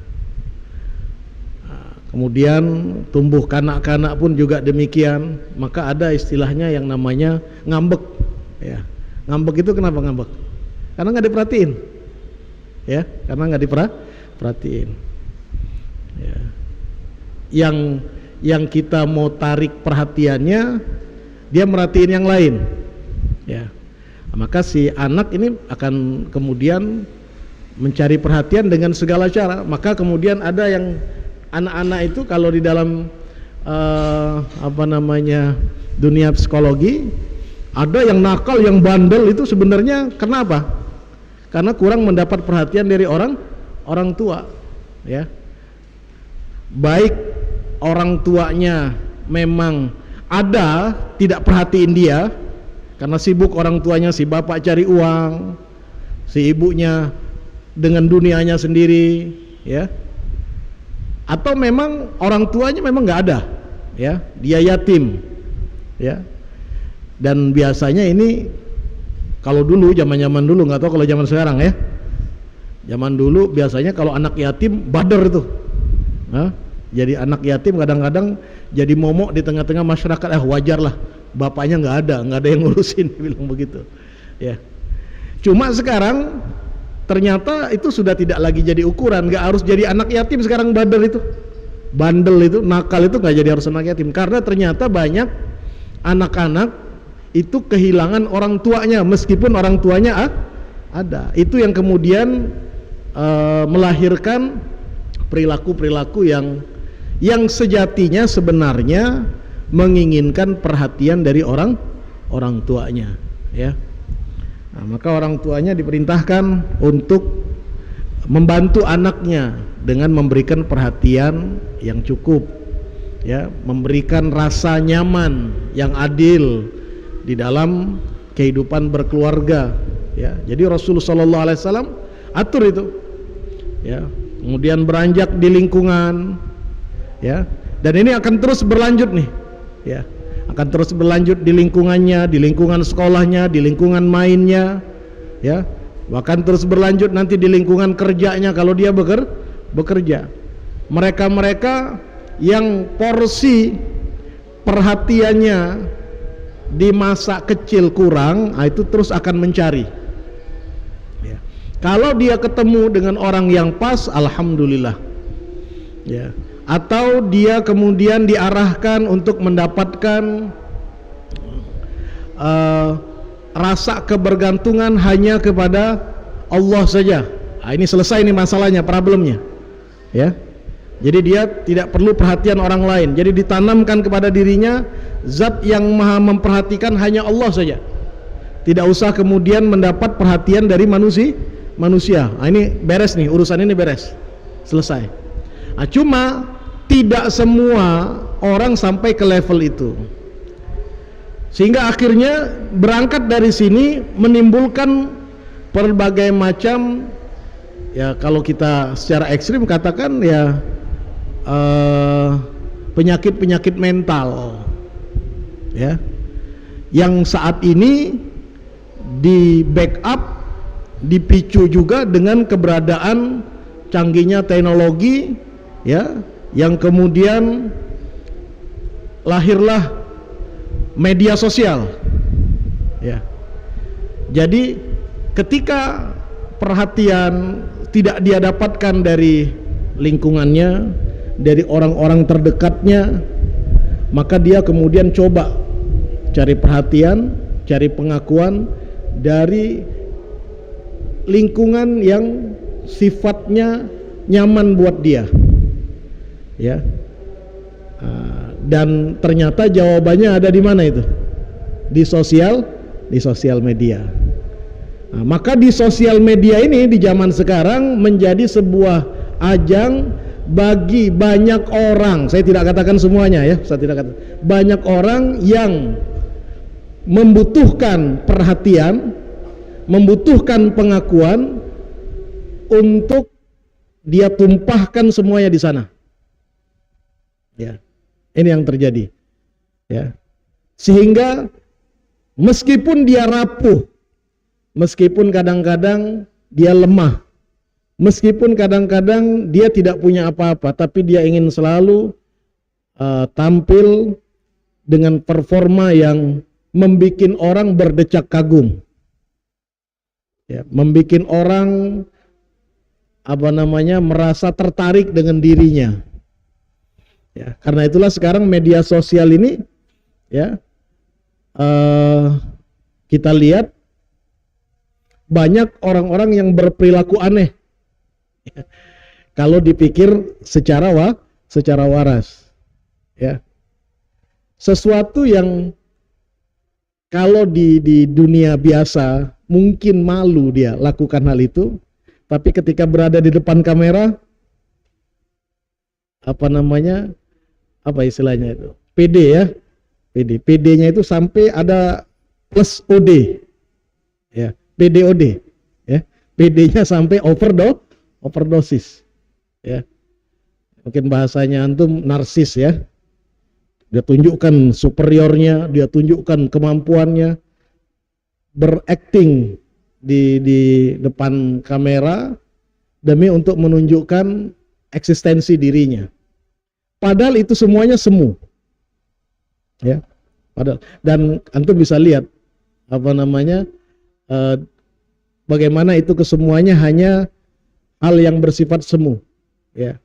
Nah, kemudian tumbuh kanak-kanak pun juga demikian, maka ada istilahnya yang namanya ngambek, ya. Ngambek itu kenapa ngambek? Karena nggak diperhatiin, ya, karena nggak diperhatiin, ya. Yang kita mau tarik perhatiannya, dia merhatiin yang lain, ya. Maka si anak ini akan kemudian mencari perhatian dengan segala cara. Maka kemudian ada yang anak-anak itu kalau di dalam dunia psikologi, ada yang nakal, yang bandel itu sebenarnya kenapa? Karena kurang mendapat perhatian dari orang tua, ya. Baik orang tuanya memang ada tidak perhatiin dia karena sibuk orang tuanya, si bapak cari uang, si ibunya dengan dunianya sendiri, ya. Atau memang orang tuanya memang nggak ada, ya, dia yatim, ya. Dan biasanya ini kalau dulu, zaman-zaman dulu, nggak tahu kalau zaman sekarang, ya. Zaman dulu biasanya kalau anak yatim bader itu, nah, jadi anak yatim kadang-kadang jadi momok di tengah-tengah masyarakat. Wajar lah, bapaknya nggak ada yang ngurusin, bilang begitu, ya. Cuma sekarang ternyata itu sudah tidak lagi jadi ukuran. Nggak harus jadi anak yatim sekarang bader itu, bandel itu, nakal itu nggak jadi harus anak yatim. Karena ternyata banyak anak-anak itu kehilangan orang tuanya meskipun orang tuanya ada. Itu yang kemudian melahirkan perilaku-perilaku yang sejatinya sebenarnya menginginkan perhatian dari orang tuanya, ya. Nah, maka orang tuanya diperintahkan untuk membantu anaknya dengan memberikan perhatian yang cukup, ya, memberikan rasa nyaman yang adil di dalam kehidupan berkeluarga, ya. Jadi Rasulullah SAW atur itu, ya. Kemudian beranjak di lingkungan, ya. Dan ini akan terus berlanjut nih, ya. Akan terus berlanjut di lingkungannya, di lingkungan sekolahnya, di lingkungan mainnya, ya. bahkan terus berlanjut nanti di lingkungan kerjanya kalau dia bekerja. Mereka-mereka yang porsi perhatiannya di masa kecil kurang, itu terus akan mencari. Ya. Kalau dia ketemu dengan orang yang pas, alhamdulillah. Ya. Atau dia kemudian diarahkan untuk mendapatkan rasa kebergantungan hanya kepada Allah saja. Ini selesai nih masalahnya, problemnya. Ya. Jadi dia tidak perlu perhatian orang lain. Jadi ditanamkan kepada dirinya zat yang maha memperhatikan hanya Allah saja. Tidak usah kemudian mendapat perhatian dari manusia. Ini beres nih, urusan ini beres. Selesai. Cuma tidak semua orang sampai ke level itu. Sehingga akhirnya berangkat dari sini menimbulkan berbagai macam, ya kalau kita secara ekstrim katakan ya penyakit-penyakit mental, ya, yang saat ini di backup, dipicu juga dengan keberadaan canggihnya teknologi, ya, yang kemudian lahirlah media sosial, ya. Jadi ketika perhatian tidak dia dapatkan dari lingkungannya, dari orang-orang terdekatnya, maka dia kemudian coba cari perhatian, cari pengakuan dari lingkungan yang sifatnya nyaman buat dia, ya. Dan ternyata jawabannya ada di mana itu? Di sosial media. Maka di sosial media ini di zaman sekarang menjadi sebuah ajang bagi banyak orang, saya tidak katakan semuanya ya, saya tidak katakan, banyak orang yang membutuhkan perhatian, membutuhkan pengakuan untuk dia tumpahkan semuanya di sana. Ya, ini yang terjadi. Ya, sehingga meskipun dia rapuh, meskipun kadang-kadang dia lemah, meskipun kadang-kadang dia tidak punya apa-apa, tapi dia ingin selalu tampil dengan performa yang membuat orang berdecak kagum, ya, membuat orang merasa tertarik dengan dirinya. Ya, karena itulah sekarang media sosial ini, ya, kita lihat banyak orang-orang yang berperilaku aneh. Kalau dipikir secara waras, ya, sesuatu yang kalau di dunia biasa mungkin malu dia lakukan hal itu, tapi ketika berada di depan kamera, apa istilahnya itu, PD ya, PD-nya itu sampai ada plus OD, ya, PDOD, ya, PD-nya sampai overdosis, ya, mungkin bahasanya antum narsis, ya, dia tunjukkan superiornya, dia tunjukkan kemampuannya, berakting di depan kamera demi untuk menunjukkan eksistensi dirinya, padahal itu semuanya semu, ya, padahal. Dan antum bisa lihat bagaimana itu kesemuanya hanya hal yang bersifat semu, ya,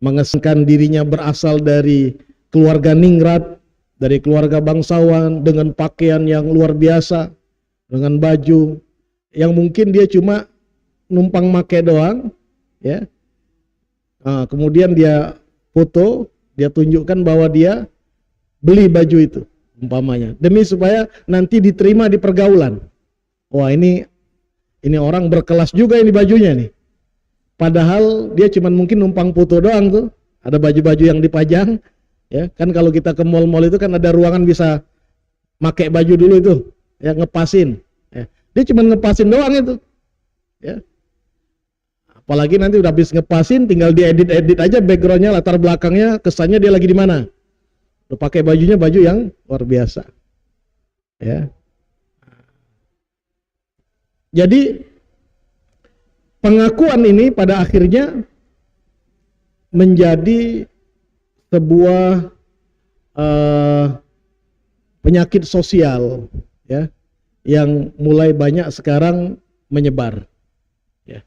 mengesankan dirinya berasal dari keluarga ningrat, dari keluarga bangsawan, dengan pakaian yang luar biasa, dengan baju yang mungkin dia cuma numpang make doang, ya. Kemudian dia foto, dia tunjukkan bahwa dia beli baju itu umpamanya, demi supaya nanti diterima di pergaulan. Wah, ini orang berkelas juga ini bajunya nih. Padahal dia cuma mungkin numpang foto doang tuh, ada baju-baju yang dipajang, ya kan. Kalau kita ke mall-mall itu kan ada ruangan bisa pakai baju dulu itu, ya, ngepasin, ya. Dia cuma ngepasin doang itu, ya. Apalagi nanti udah habis ngepasin, tinggal diedit aja backgroundnya, latar belakangnya, kesannya dia lagi di mana. Udah pakai bajunya baju yang luar biasa, ya. Jadi pengakuan ini pada akhirnya menjadi sebuah penyakit sosial, ya, yang mulai banyak sekarang menyebar, ya.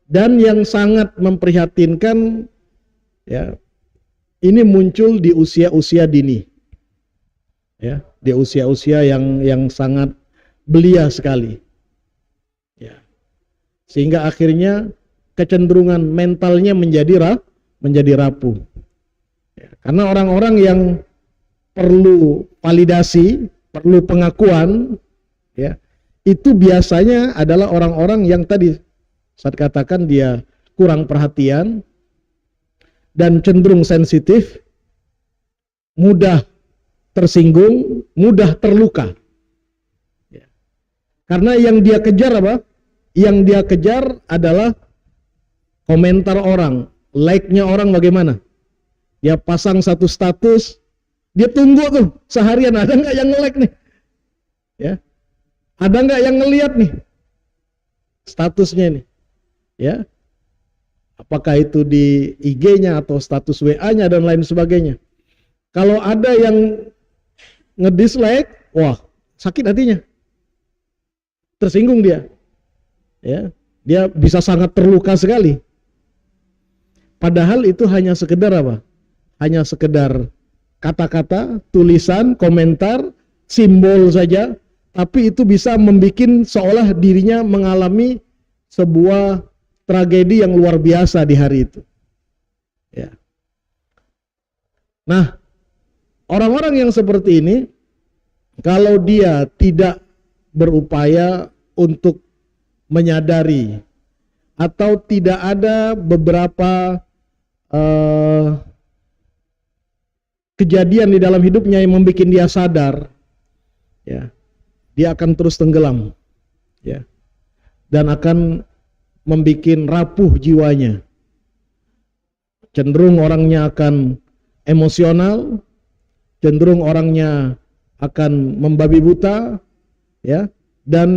Dan yang sangat memprihatinkan, ya, ini muncul di usia-usia dini, ya, di usia-usia yang sangat belia sekali, ya, sehingga akhirnya kecenderungan mentalnya menjadi rapuh, ya. Karena orang-orang yang perlu validasi, perlu pengakuan, ya, itu biasanya adalah orang-orang yang tadi saya katakan dia kurang perhatian dan cenderung sensitif, mudah tersinggung, mudah terluka, ya. Karena yang dia kejar apa? Yang dia kejar adalah komentar orang, like-nya orang bagaimana. Dia pasang satu status, dia tunggu tuh seharian ada nggak yang nge-like nih, ya, ada nggak yang ngelihat nih statusnya nih, ya, apakah itu di IG-nya atau status WA-nya dan lain sebagainya. Kalau ada yang nge-dislike, wah, sakit hatinya, tersinggung dia, ya, dia bisa sangat terluka sekali. Padahal itu hanya sekedar apa? Hanya sekedar kata-kata, tulisan, komentar, simbol saja, tapi itu bisa membuat seolah dirinya mengalami sebuah tragedi yang luar biasa di hari itu, ya. Nah, orang-orang yang seperti ini, kalau dia tidak berupaya untuk menyadari atau tidak ada beberapa kejadian di dalam hidupnya yang membuat dia sadar, ya, dia akan terus tenggelam, ya, dan akan membuat rapuh jiwanya. Cenderung orangnya akan emosional, cenderung orangnya akan membabi buta, ya, dan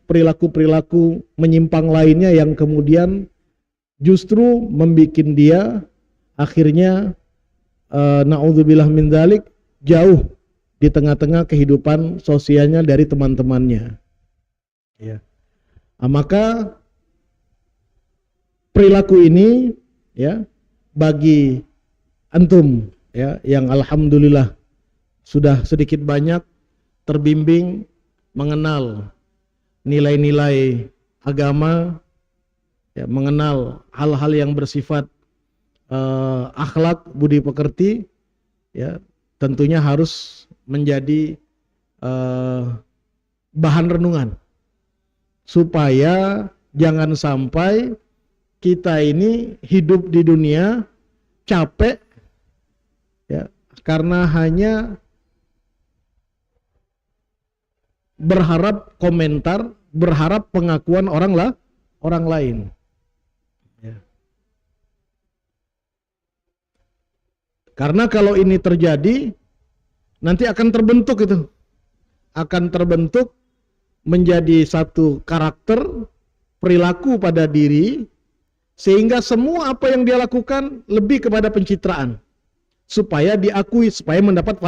perilaku-perilaku menyimpang lainnya yang kemudian justru membuat dia akhirnya naudzubillah min dzalik jauh di tengah-tengah kehidupan sosialnya dari teman-temannya, ya. Nah, maka perilaku ini, ya, bagi antum, ya, yang alhamdulillah sudah sedikit banyak terbimbing mengenal nilai-nilai agama, ya, mengenal hal-hal yang bersifat akhlak budi pekerti, ya, tentunya harus menjadi bahan renungan supaya jangan sampai kita ini hidup di dunia capek, ya, karena hanya berharap komentar, berharap pengakuan orang lain, ya. Karena kalau ini terjadi, nanti akan terbentuk itu, akan terbentuk menjadi satu karakter perilaku pada diri, sehingga semua apa yang dia lakukan lebih kepada pencitraan, supaya diakui, supaya mendapat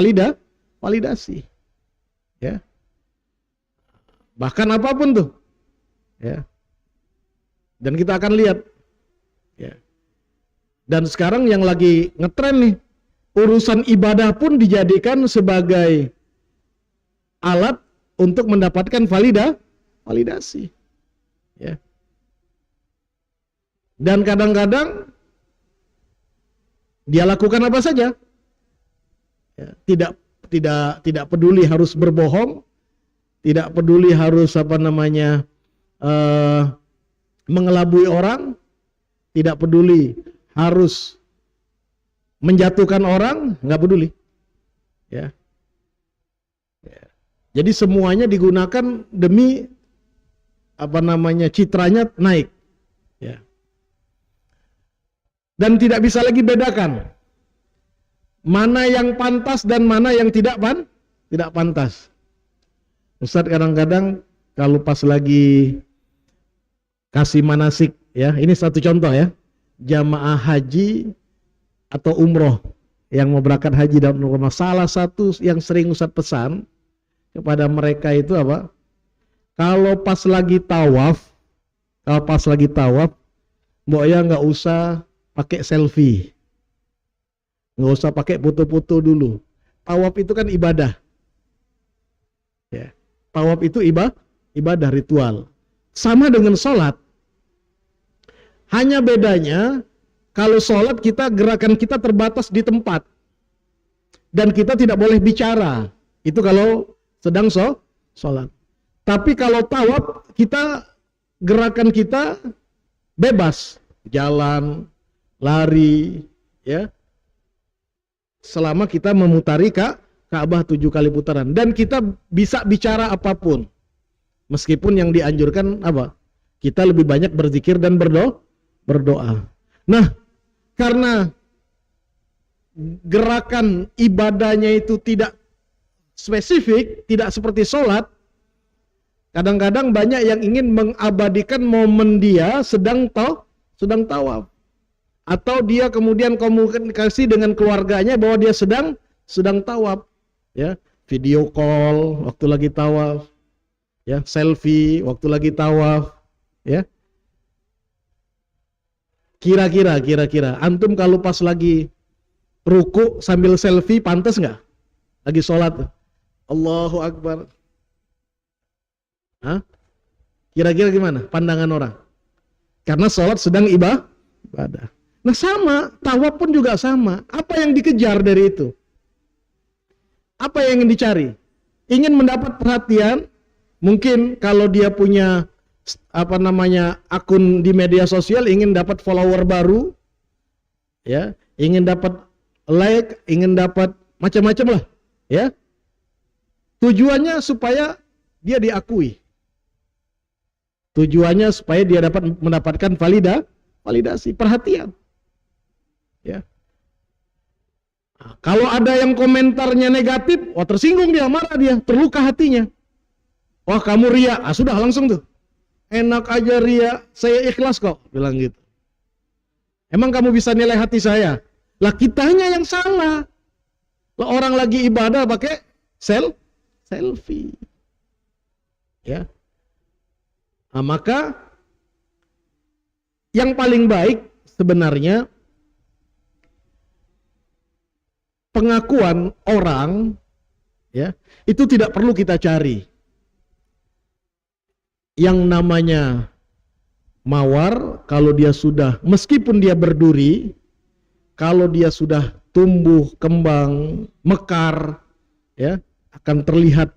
validasi, ya. Bahkan apapun tuh, ya. Dan kita akan lihat, ya. Dan sekarang yang lagi ngetren nih, urusan ibadah pun dijadikan sebagai alat untuk mendapatkan validasi, ya. Dan kadang-kadang dia lakukan apa saja, ya, tidak peduli harus berbohong, tidak peduli harus mengelabui orang, tidak peduli harus menjatuhkan orang, nggak peduli, ya. Jadi semuanya digunakan demi citranya naik, ya. Dan tidak bisa lagi bedakan mana yang pantas dan mana yang tidak pantas. Ustadz kadang-kadang kalau pas lagi kasih manasik, Ya, ini satu contoh ya. Jamaah haji atau umroh yang mau berangkat haji dan umroh. Salah satu yang sering Ustaz pesan kepada mereka itu apa? Kalau pas lagi tawaf, mbok ya nggak usah pakai selfie, nggak usah pakai foto-foto dulu. Tawaf itu kan ibadah, ya. Tawaf itu ibadah ritual, sama dengan sholat. Hanya bedanya kalau sholat gerakan kita terbatas di tempat dan kita tidak boleh bicara. Itu kalau sedang sholat. Tapi kalau tawaf gerakan kita bebas, jalan, lari, ya. Selama kita memutari Ka'bah 7 kali putaran dan kita bisa bicara apapun. Meskipun yang dianjurkan apa? Kita lebih banyak berzikir dan berdoa. Nah, karena gerakan ibadahnya itu tidak spesifik, tidak seperti sholat, kadang-kadang banyak yang ingin mengabadikan momen dia sedang tawaf. Atau dia kemudian komunikasi dengan keluarganya bahwa dia sedang tawaf. Ya, video call waktu lagi tawaf. Ya, selfie waktu lagi tawaf. Ya. Kira-kira antum kalau pas lagi ruku sambil selfie pantas nggak? Lagi sholat, Allahu Akbar. Hah? Kira-kira gimana pandangan orang? Karena sholat sedang ibadah. Nah sama, tawaf pun juga sama. Apa yang dikejar dari itu? Apa yang ingin dicari? Ingin mendapat perhatian. Mungkin kalau dia punya akun di media sosial, ingin dapat follower baru, ya, ingin dapat like, ingin dapat macam-macam lah, ya. Tujuannya supaya dia diakui. Tujuannya supaya dia dapat mendapatkan validasi, perhatian. Ya. Nah, kalau ada yang komentarnya negatif, wah tersinggung dia, marah dia, terluka hatinya. Wah kamu ria, sudah langsung tuh. Enak aja ria, saya ikhlas kok, bilang gitu. Emang kamu bisa nilai hati saya? Lah kitanya yang salah. Lah orang lagi ibadah pakai selfie. Ya. Nah, maka yang paling baik sebenarnya pengakuan orang, ya, itu tidak perlu kita cari. Yang namanya mawar, kalau dia sudah, meskipun dia berduri, kalau dia sudah tumbuh, kembang, mekar, ya, akan terlihat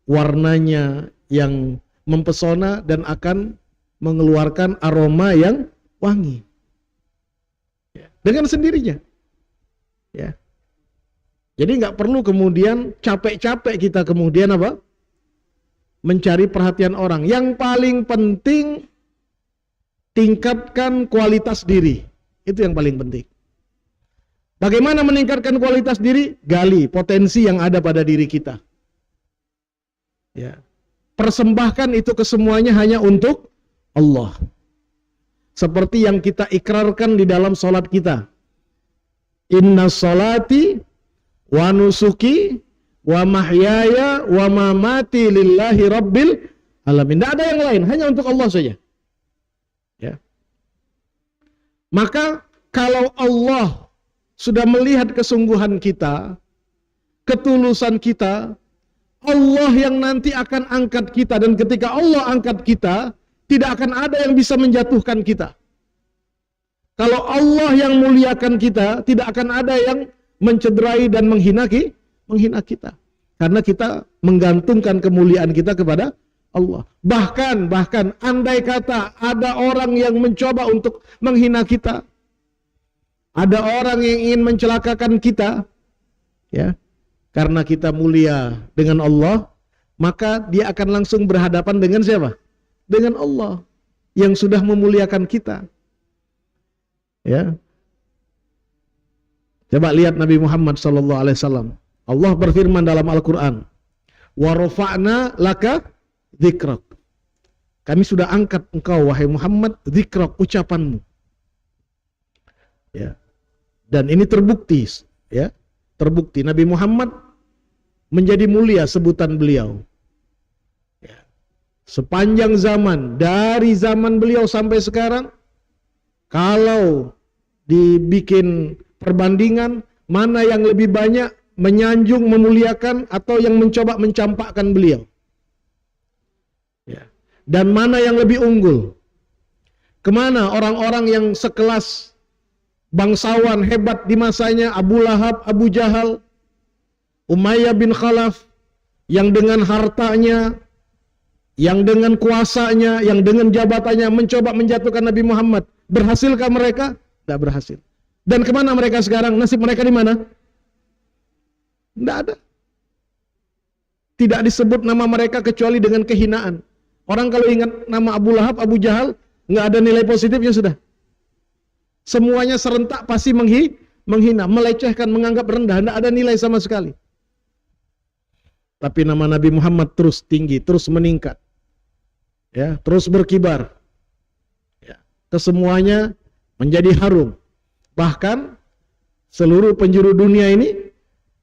warnanya yang mempesona dan akan mengeluarkan aroma yang wangi, ya, dengan sendirinya, ya. Jadi nggak perlu kemudian capek-capek kita kemudian apa? Mencari perhatian orang. Yang paling penting tingkatkan kualitas diri. Itu yang paling penting. Bagaimana meningkatkan kualitas diri? Gali potensi yang ada pada diri kita. Ya. Persembahkan itu kesemuanya hanya untuk Allah. Seperti yang kita ikrarkan di dalam sholat kita. Inna sholati wa nusuki wa mahyaya wa mamati lillahi rabbil alamin. Tidak ada yang lain, hanya untuk Allah saja. Ya. Maka kalau Allah sudah melihat kesungguhan kita, ketulusan kita, Allah yang nanti akan angkat kita, dan ketika Allah angkat kita, tidak akan ada yang bisa menjatuhkan kita. Kalau Allah yang muliakan kita, tidak akan ada yang mencederai dan menghina kita. Karena kita menggantungkan kemuliaan kita kepada Allah. Bahkan andai kata ada orang yang mencoba untuk menghina kita, ada orang yang ingin mencelakakan kita, ya, karena kita mulia dengan Allah, maka dia akan langsung berhadapan dengan siapa? Dengan Allah yang sudah memuliakan kita. Ya. Coba lihat Nabi Muhammad SAW. Allah berfirman dalam Al-Quran, wa rafa'na laka dzikrak. Kami sudah angkat engkau wahai Muhammad dzikrak, ucapanmu. Ya. Dan ini terbukti, ya. Terbukti Nabi Muhammad menjadi mulia sebutan beliau. Ya. Sepanjang zaman, dari zaman beliau sampai sekarang, kalau dibikin perbandingan mana yang lebih banyak menyanjung, memuliakan, atau yang mencoba mencampakkan beliau, ya. Dan mana yang lebih unggul, kemana orang-orang yang sekelas bangsawan hebat di masanya, Abu Lahab, Abu Jahal, Umayyah bin Khalaf, yang dengan hartanya, yang dengan kuasanya, yang dengan jabatannya mencoba menjatuhkan Nabi Muhammad. Berhasilkah mereka? Tidak berhasil. Dan kemana mereka sekarang? Nasib mereka di mana? Tidak ada. Tidak disebut nama mereka kecuali dengan kehinaan. Orang kalau ingat nama Abu Lahab, Abu Jahal, nggak ada nilai positifnya sudah. Semuanya serentak pasti menghina, melecehkan, menganggap rendah, tidak ada nilai sama sekali. Tapi nama Nabi Muhammad terus tinggi, terus meningkat, ya, terus berkibar, ya, kesemuanya menjadi harum. Bahkan seluruh penjuru dunia ini,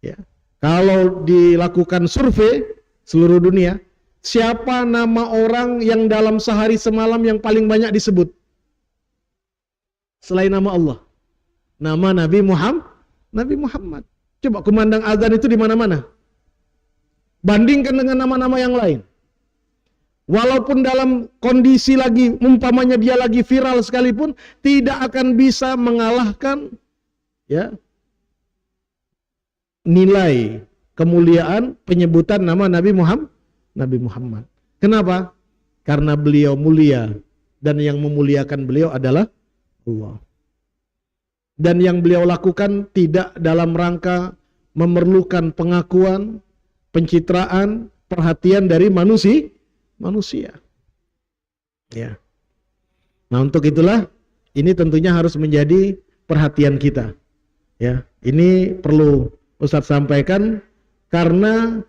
ya, kalau dilakukan survei seluruh dunia, siapa nama orang yang dalam sehari semalam yang paling banyak disebut selain nama Allah? Nama Nabi Muhammad. Coba kumandang azan itu di mana-mana. Bandingkan dengan nama-nama yang lain. Walaupun dalam kondisi lagi, umpamanya dia lagi viral sekalipun, tidak akan bisa mengalahkan, ya, nilai kemuliaan penyebutan nama Nabi Muhammad. Kenapa? Karena beliau mulia, dan yang memuliakan beliau adalah Allah. Dan yang beliau lakukan tidak dalam rangka memerlukan pengakuan, pencitraan, perhatian dari manusia. Ya. Nah, untuk itulah ini tentunya harus menjadi perhatian kita. Ya, ini perlu Ustadz sampaikan karena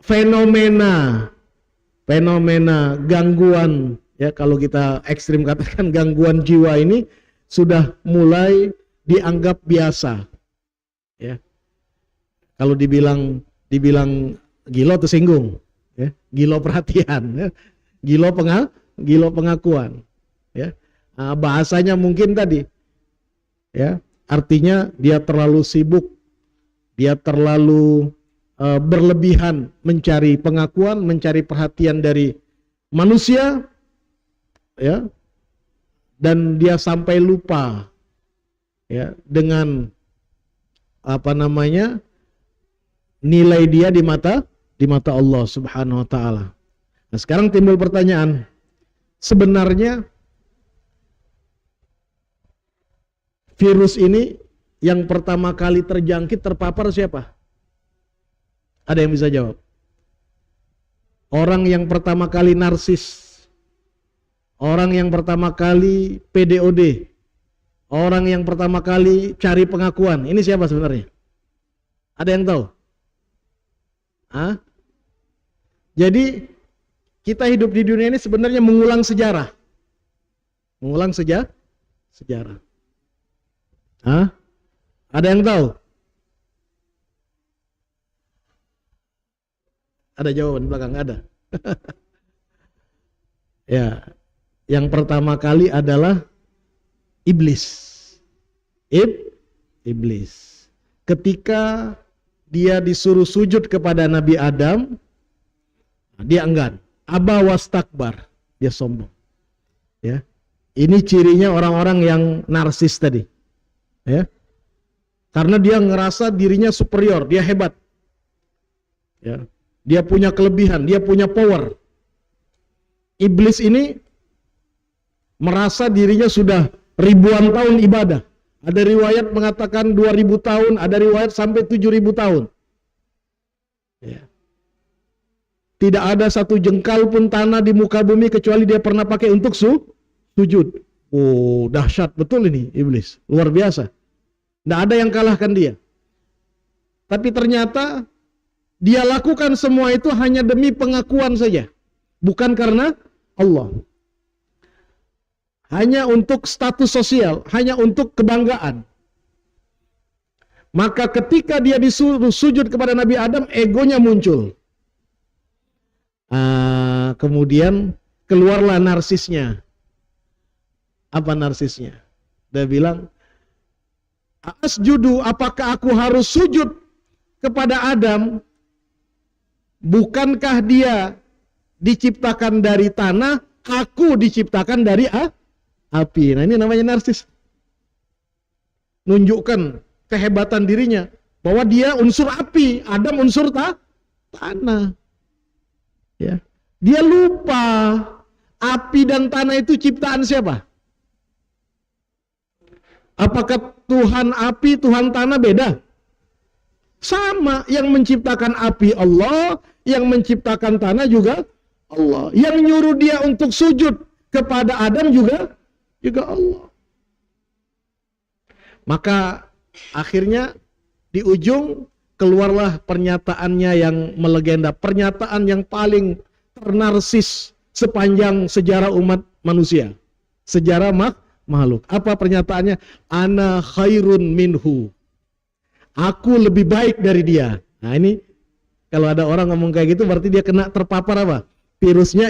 fenomena gangguan, ya, kalau kita ekstrim katakan gangguan jiwa ini sudah mulai dianggap biasa, ya. Kalau dibilang gilo tersinggung, ya, gilo perhatian, ya, gilo pengakuan, ya. Nah, bahasanya mungkin tadi, ya, artinya dia terlalu sibuk, dia terlalu berlebihan mencari pengakuan, mencari perhatian dari manusia, ya, dan dia sampai lupa, ya, dengan nilai dia di mata Allah Subhanahu wa taala. Nah, sekarang timbul pertanyaan, sebenarnya virus ini yang pertama kali terjangkit, terpapar siapa? Ada yang bisa jawab? Orang yang pertama kali narsis, orang yang pertama kali PDOD, orang yang pertama kali cari pengakuan, ini siapa sebenarnya? Ada yang tahu? Hah? Jadi kita hidup di dunia ini sebenarnya mengulang sejarah. Mengulang sejarah. Hah? Ada yang tahu? Ada jawaban belakang? Ada. Ya, yang pertama kali adalah iblis. Iblis. Ketika dia disuruh sujud kepada Nabi Adam, dia enggan. Aba wastakbar, dia sombong. Ya. Ini cirinya orang-orang yang narsis tadi. Ya. Karena dia ngerasa dirinya superior, dia hebat. Ya. Dia punya kelebihan, dia punya power. Iblis ini merasa dirinya sudah ribuan tahun ibadah. Ada riwayat mengatakan 2000 tahun, ada riwayat sampai 7000 tahun. Ya. Tidak ada satu jengkal pun tanah di muka bumi kecuali dia pernah pakai untuk sujud. Oh, dahsyat betul ini iblis, luar biasa. Tidak ada yang kalahkan dia. Tapi ternyata dia lakukan semua itu hanya demi pengakuan saja, bukan karena Allah. Hanya untuk status sosial, hanya untuk kebanggaan. Maka ketika dia disuruh sujud kepada Nabi Adam, egonya muncul. Kemudian keluarlah narsisnya. Apa narsisnya? Dia bilang, asjudu, apakah aku harus sujud kepada Adam? Bukankah dia diciptakan dari tanah, aku diciptakan dari api. Nah, ini namanya narsis. Nunjukkan kehebatan dirinya, bahwa dia unsur api, Adam unsur tanah. Ya. Dia lupa api dan tanah itu ciptaan siapa? Apakah Tuhan api, Tuhan tanah beda? Sama, yang menciptakan api Allah, yang menciptakan tanah juga Allah. Yang nyuruh dia untuk sujud kepada Adam juga Allah. Maka akhirnya di ujung keluarlah pernyataannya yang melegenda, pernyataan yang paling ternarsis sepanjang sejarah umat manusia, sejarah makhluk. Apa pernyataannya? Ana khairun minhu. Aku lebih baik dari dia. Nah, ini kalau ada orang ngomong kayak gitu berarti dia kena terpapar apa? Virusnya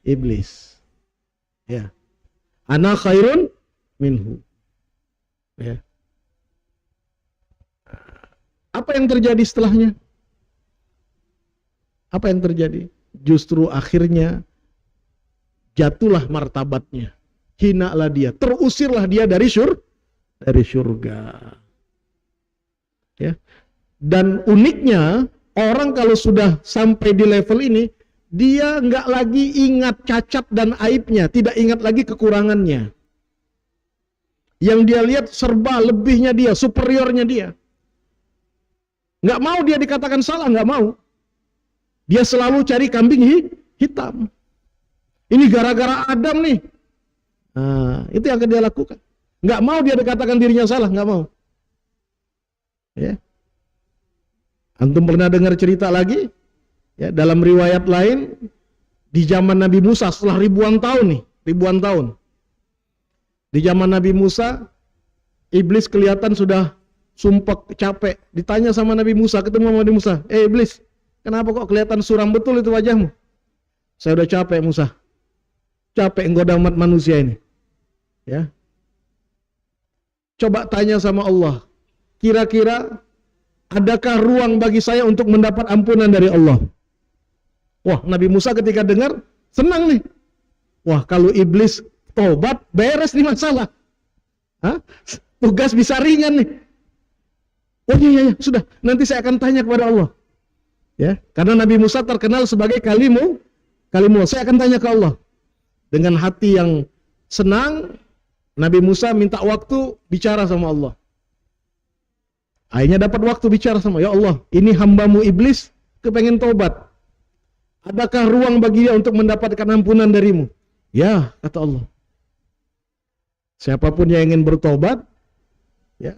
iblis. Ya. Ana khairun minhu. Ya. Apa yang terjadi setelahnya? Apa yang terjadi? Justru akhirnya jatuhlah martabatnya. Hinalah dia, terusirlah dia dari surga. Ya. Dan uniknya, orang kalau sudah sampai di level ini, dia nggak lagi ingat cacat dan aibnya, tidak ingat lagi kekurangannya. Yang dia lihat serba lebihnya dia, superiornya dia. Nggak mau dia dikatakan salah, nggak mau. Dia selalu cari kambing hitam. Ini gara-gara Adam nih. Nah, itu yang akan dia lakukan. Nggak mau dia dikatakan dirinya salah, nggak mau. Ya. Antum pernah dengar cerita lagi? Ya, dalam riwayat lain, di zaman Nabi Musa setelah ribuan tahun. Di zaman Nabi Musa, iblis kelihatan sudah sumpah capek. Ditanya sama Nabi Musa, ketemu sama Nabi Musa, iblis, kenapa kok kelihatan suram betul itu wajahmu? Saya udah capek Musa. Capek nggoda umat manusia ini. Ya. Coba tanya sama Allah, kira-kira adakah ruang bagi saya untuk mendapat ampunan dari Allah? Wah, Nabi Musa ketika dengar senang nih. Wah, kalau iblis tobat beres nih masalah. Tugas bisa ringan nih. Oh iya, sudah, nanti saya akan tanya kepada Allah. Ya, karena Nabi Musa terkenal sebagai kalimu. Saya akan tanya ke Allah. Dengan hati yang senang, Nabi Musa minta waktu bicara sama Allah. Akhirnya dapat waktu bicara sama, ya Allah, ini hambamu iblis kepengen tobat. Adakah ruang bagi dia untuk mendapatkan ampunan darimu? Ya, kata Allah. Siapapun yang ingin bertobat, ya,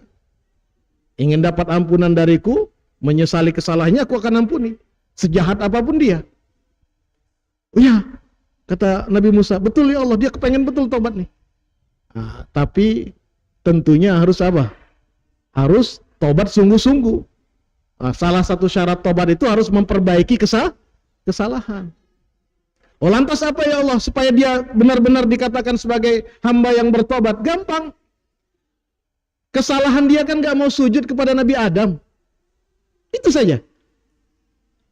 ingin dapat ampunan dariku, menyesali kesalahannya, aku akan ampuni. Sejahat apapun dia. Oh ya, kata Nabi Musa, betul ya Allah, dia kepengen betul tobat nih. Nah, tapi tentunya harus apa? Harus tobat sungguh-sungguh. Nah, salah satu syarat tobat itu harus memperbaiki kesalahan. Oh, lantas apa ya Allah supaya dia benar-benar dikatakan sebagai hamba yang bertobat? Gampang. Kesalahan dia kan gak mau sujud kepada Nabi Adam. Itu saja.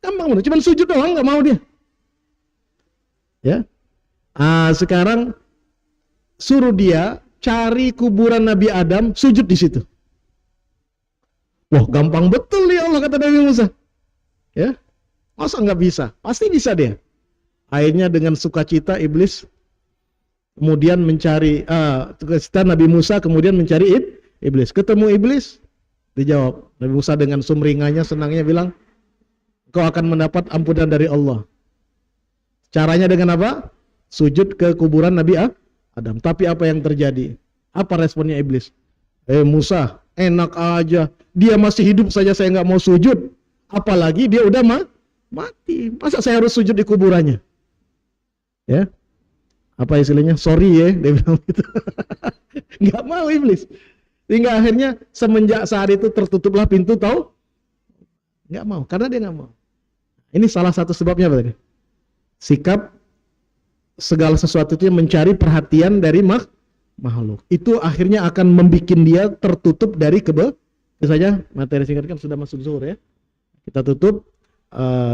Gampang benar, cuma sujud doang gak mau dia. Ya. Sekarang suruh dia cari kuburan Nabi Adam, sujud di situ. Wah, gampang betul ya Allah, kata Nabi Musa. Ya. Masa nggak bisa? Pasti bisa dia. Akhirnya dengan sukacita iblis kemudian mencari Nabi Musa kemudian mencari iblis. Ketemu iblis, dijawab. Nabi Musa dengan sumringahnya, senangnya bilang, kau akan mendapat ampunan dari Allah. Caranya dengan apa? Sujud ke kuburan Nabi Adam. Tapi apa yang terjadi? Apa responnya iblis? Musa, enak aja. Dia masih hidup saja saya nggak mau sujud. Apalagi dia udah mati. Masa saya harus sujud di kuburannya? Ya. apa istilahnya, sorry ya, dia bilang gitu. Nggak mau iblis. Hingga akhirnya semenjak saat itu tertutuplah pintu nggak mau, karena dia nggak mau. Ini salah satu sebabnya apa tadi? Sikap segala sesuatu itu mencari perhatian dari makhluk. Itu akhirnya akan membuat dia tertutup dari itu saja materi singkat kan sudah masuk zuhur ya. Kita tutup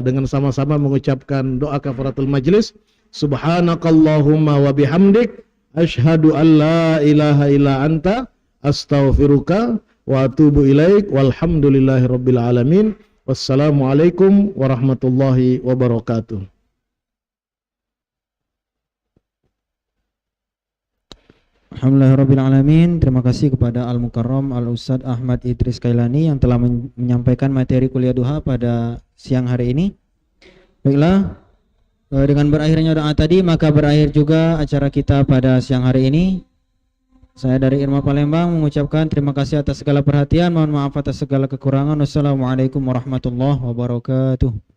dengan sama-sama mengucapkan doa kafaratul majlis. Subhanakallahumma wa bihamdik asyhadu an la ilaha illa anta astaghfiruka wa atubu ilaik walhamdulillahi rabbil alamin. Wassalamualaikum warahmatullahi wabarakatuh. Alhamdulillahirrabbilalamin. Terima kasih kepada Al-Mukarram Al-Ustadz Ahmad Idris Kailani yang telah menyampaikan materi kuliah duha pada siang hari ini. Baiklah, dengan berakhirnya doa tadi maka berakhir juga acara kita pada siang hari ini. Saya dari Irma Palembang mengucapkan terima kasih atas segala perhatian, mohon maaf atas segala kekurangan. Wassalamualaikum warahmatullahi wabarakatuh.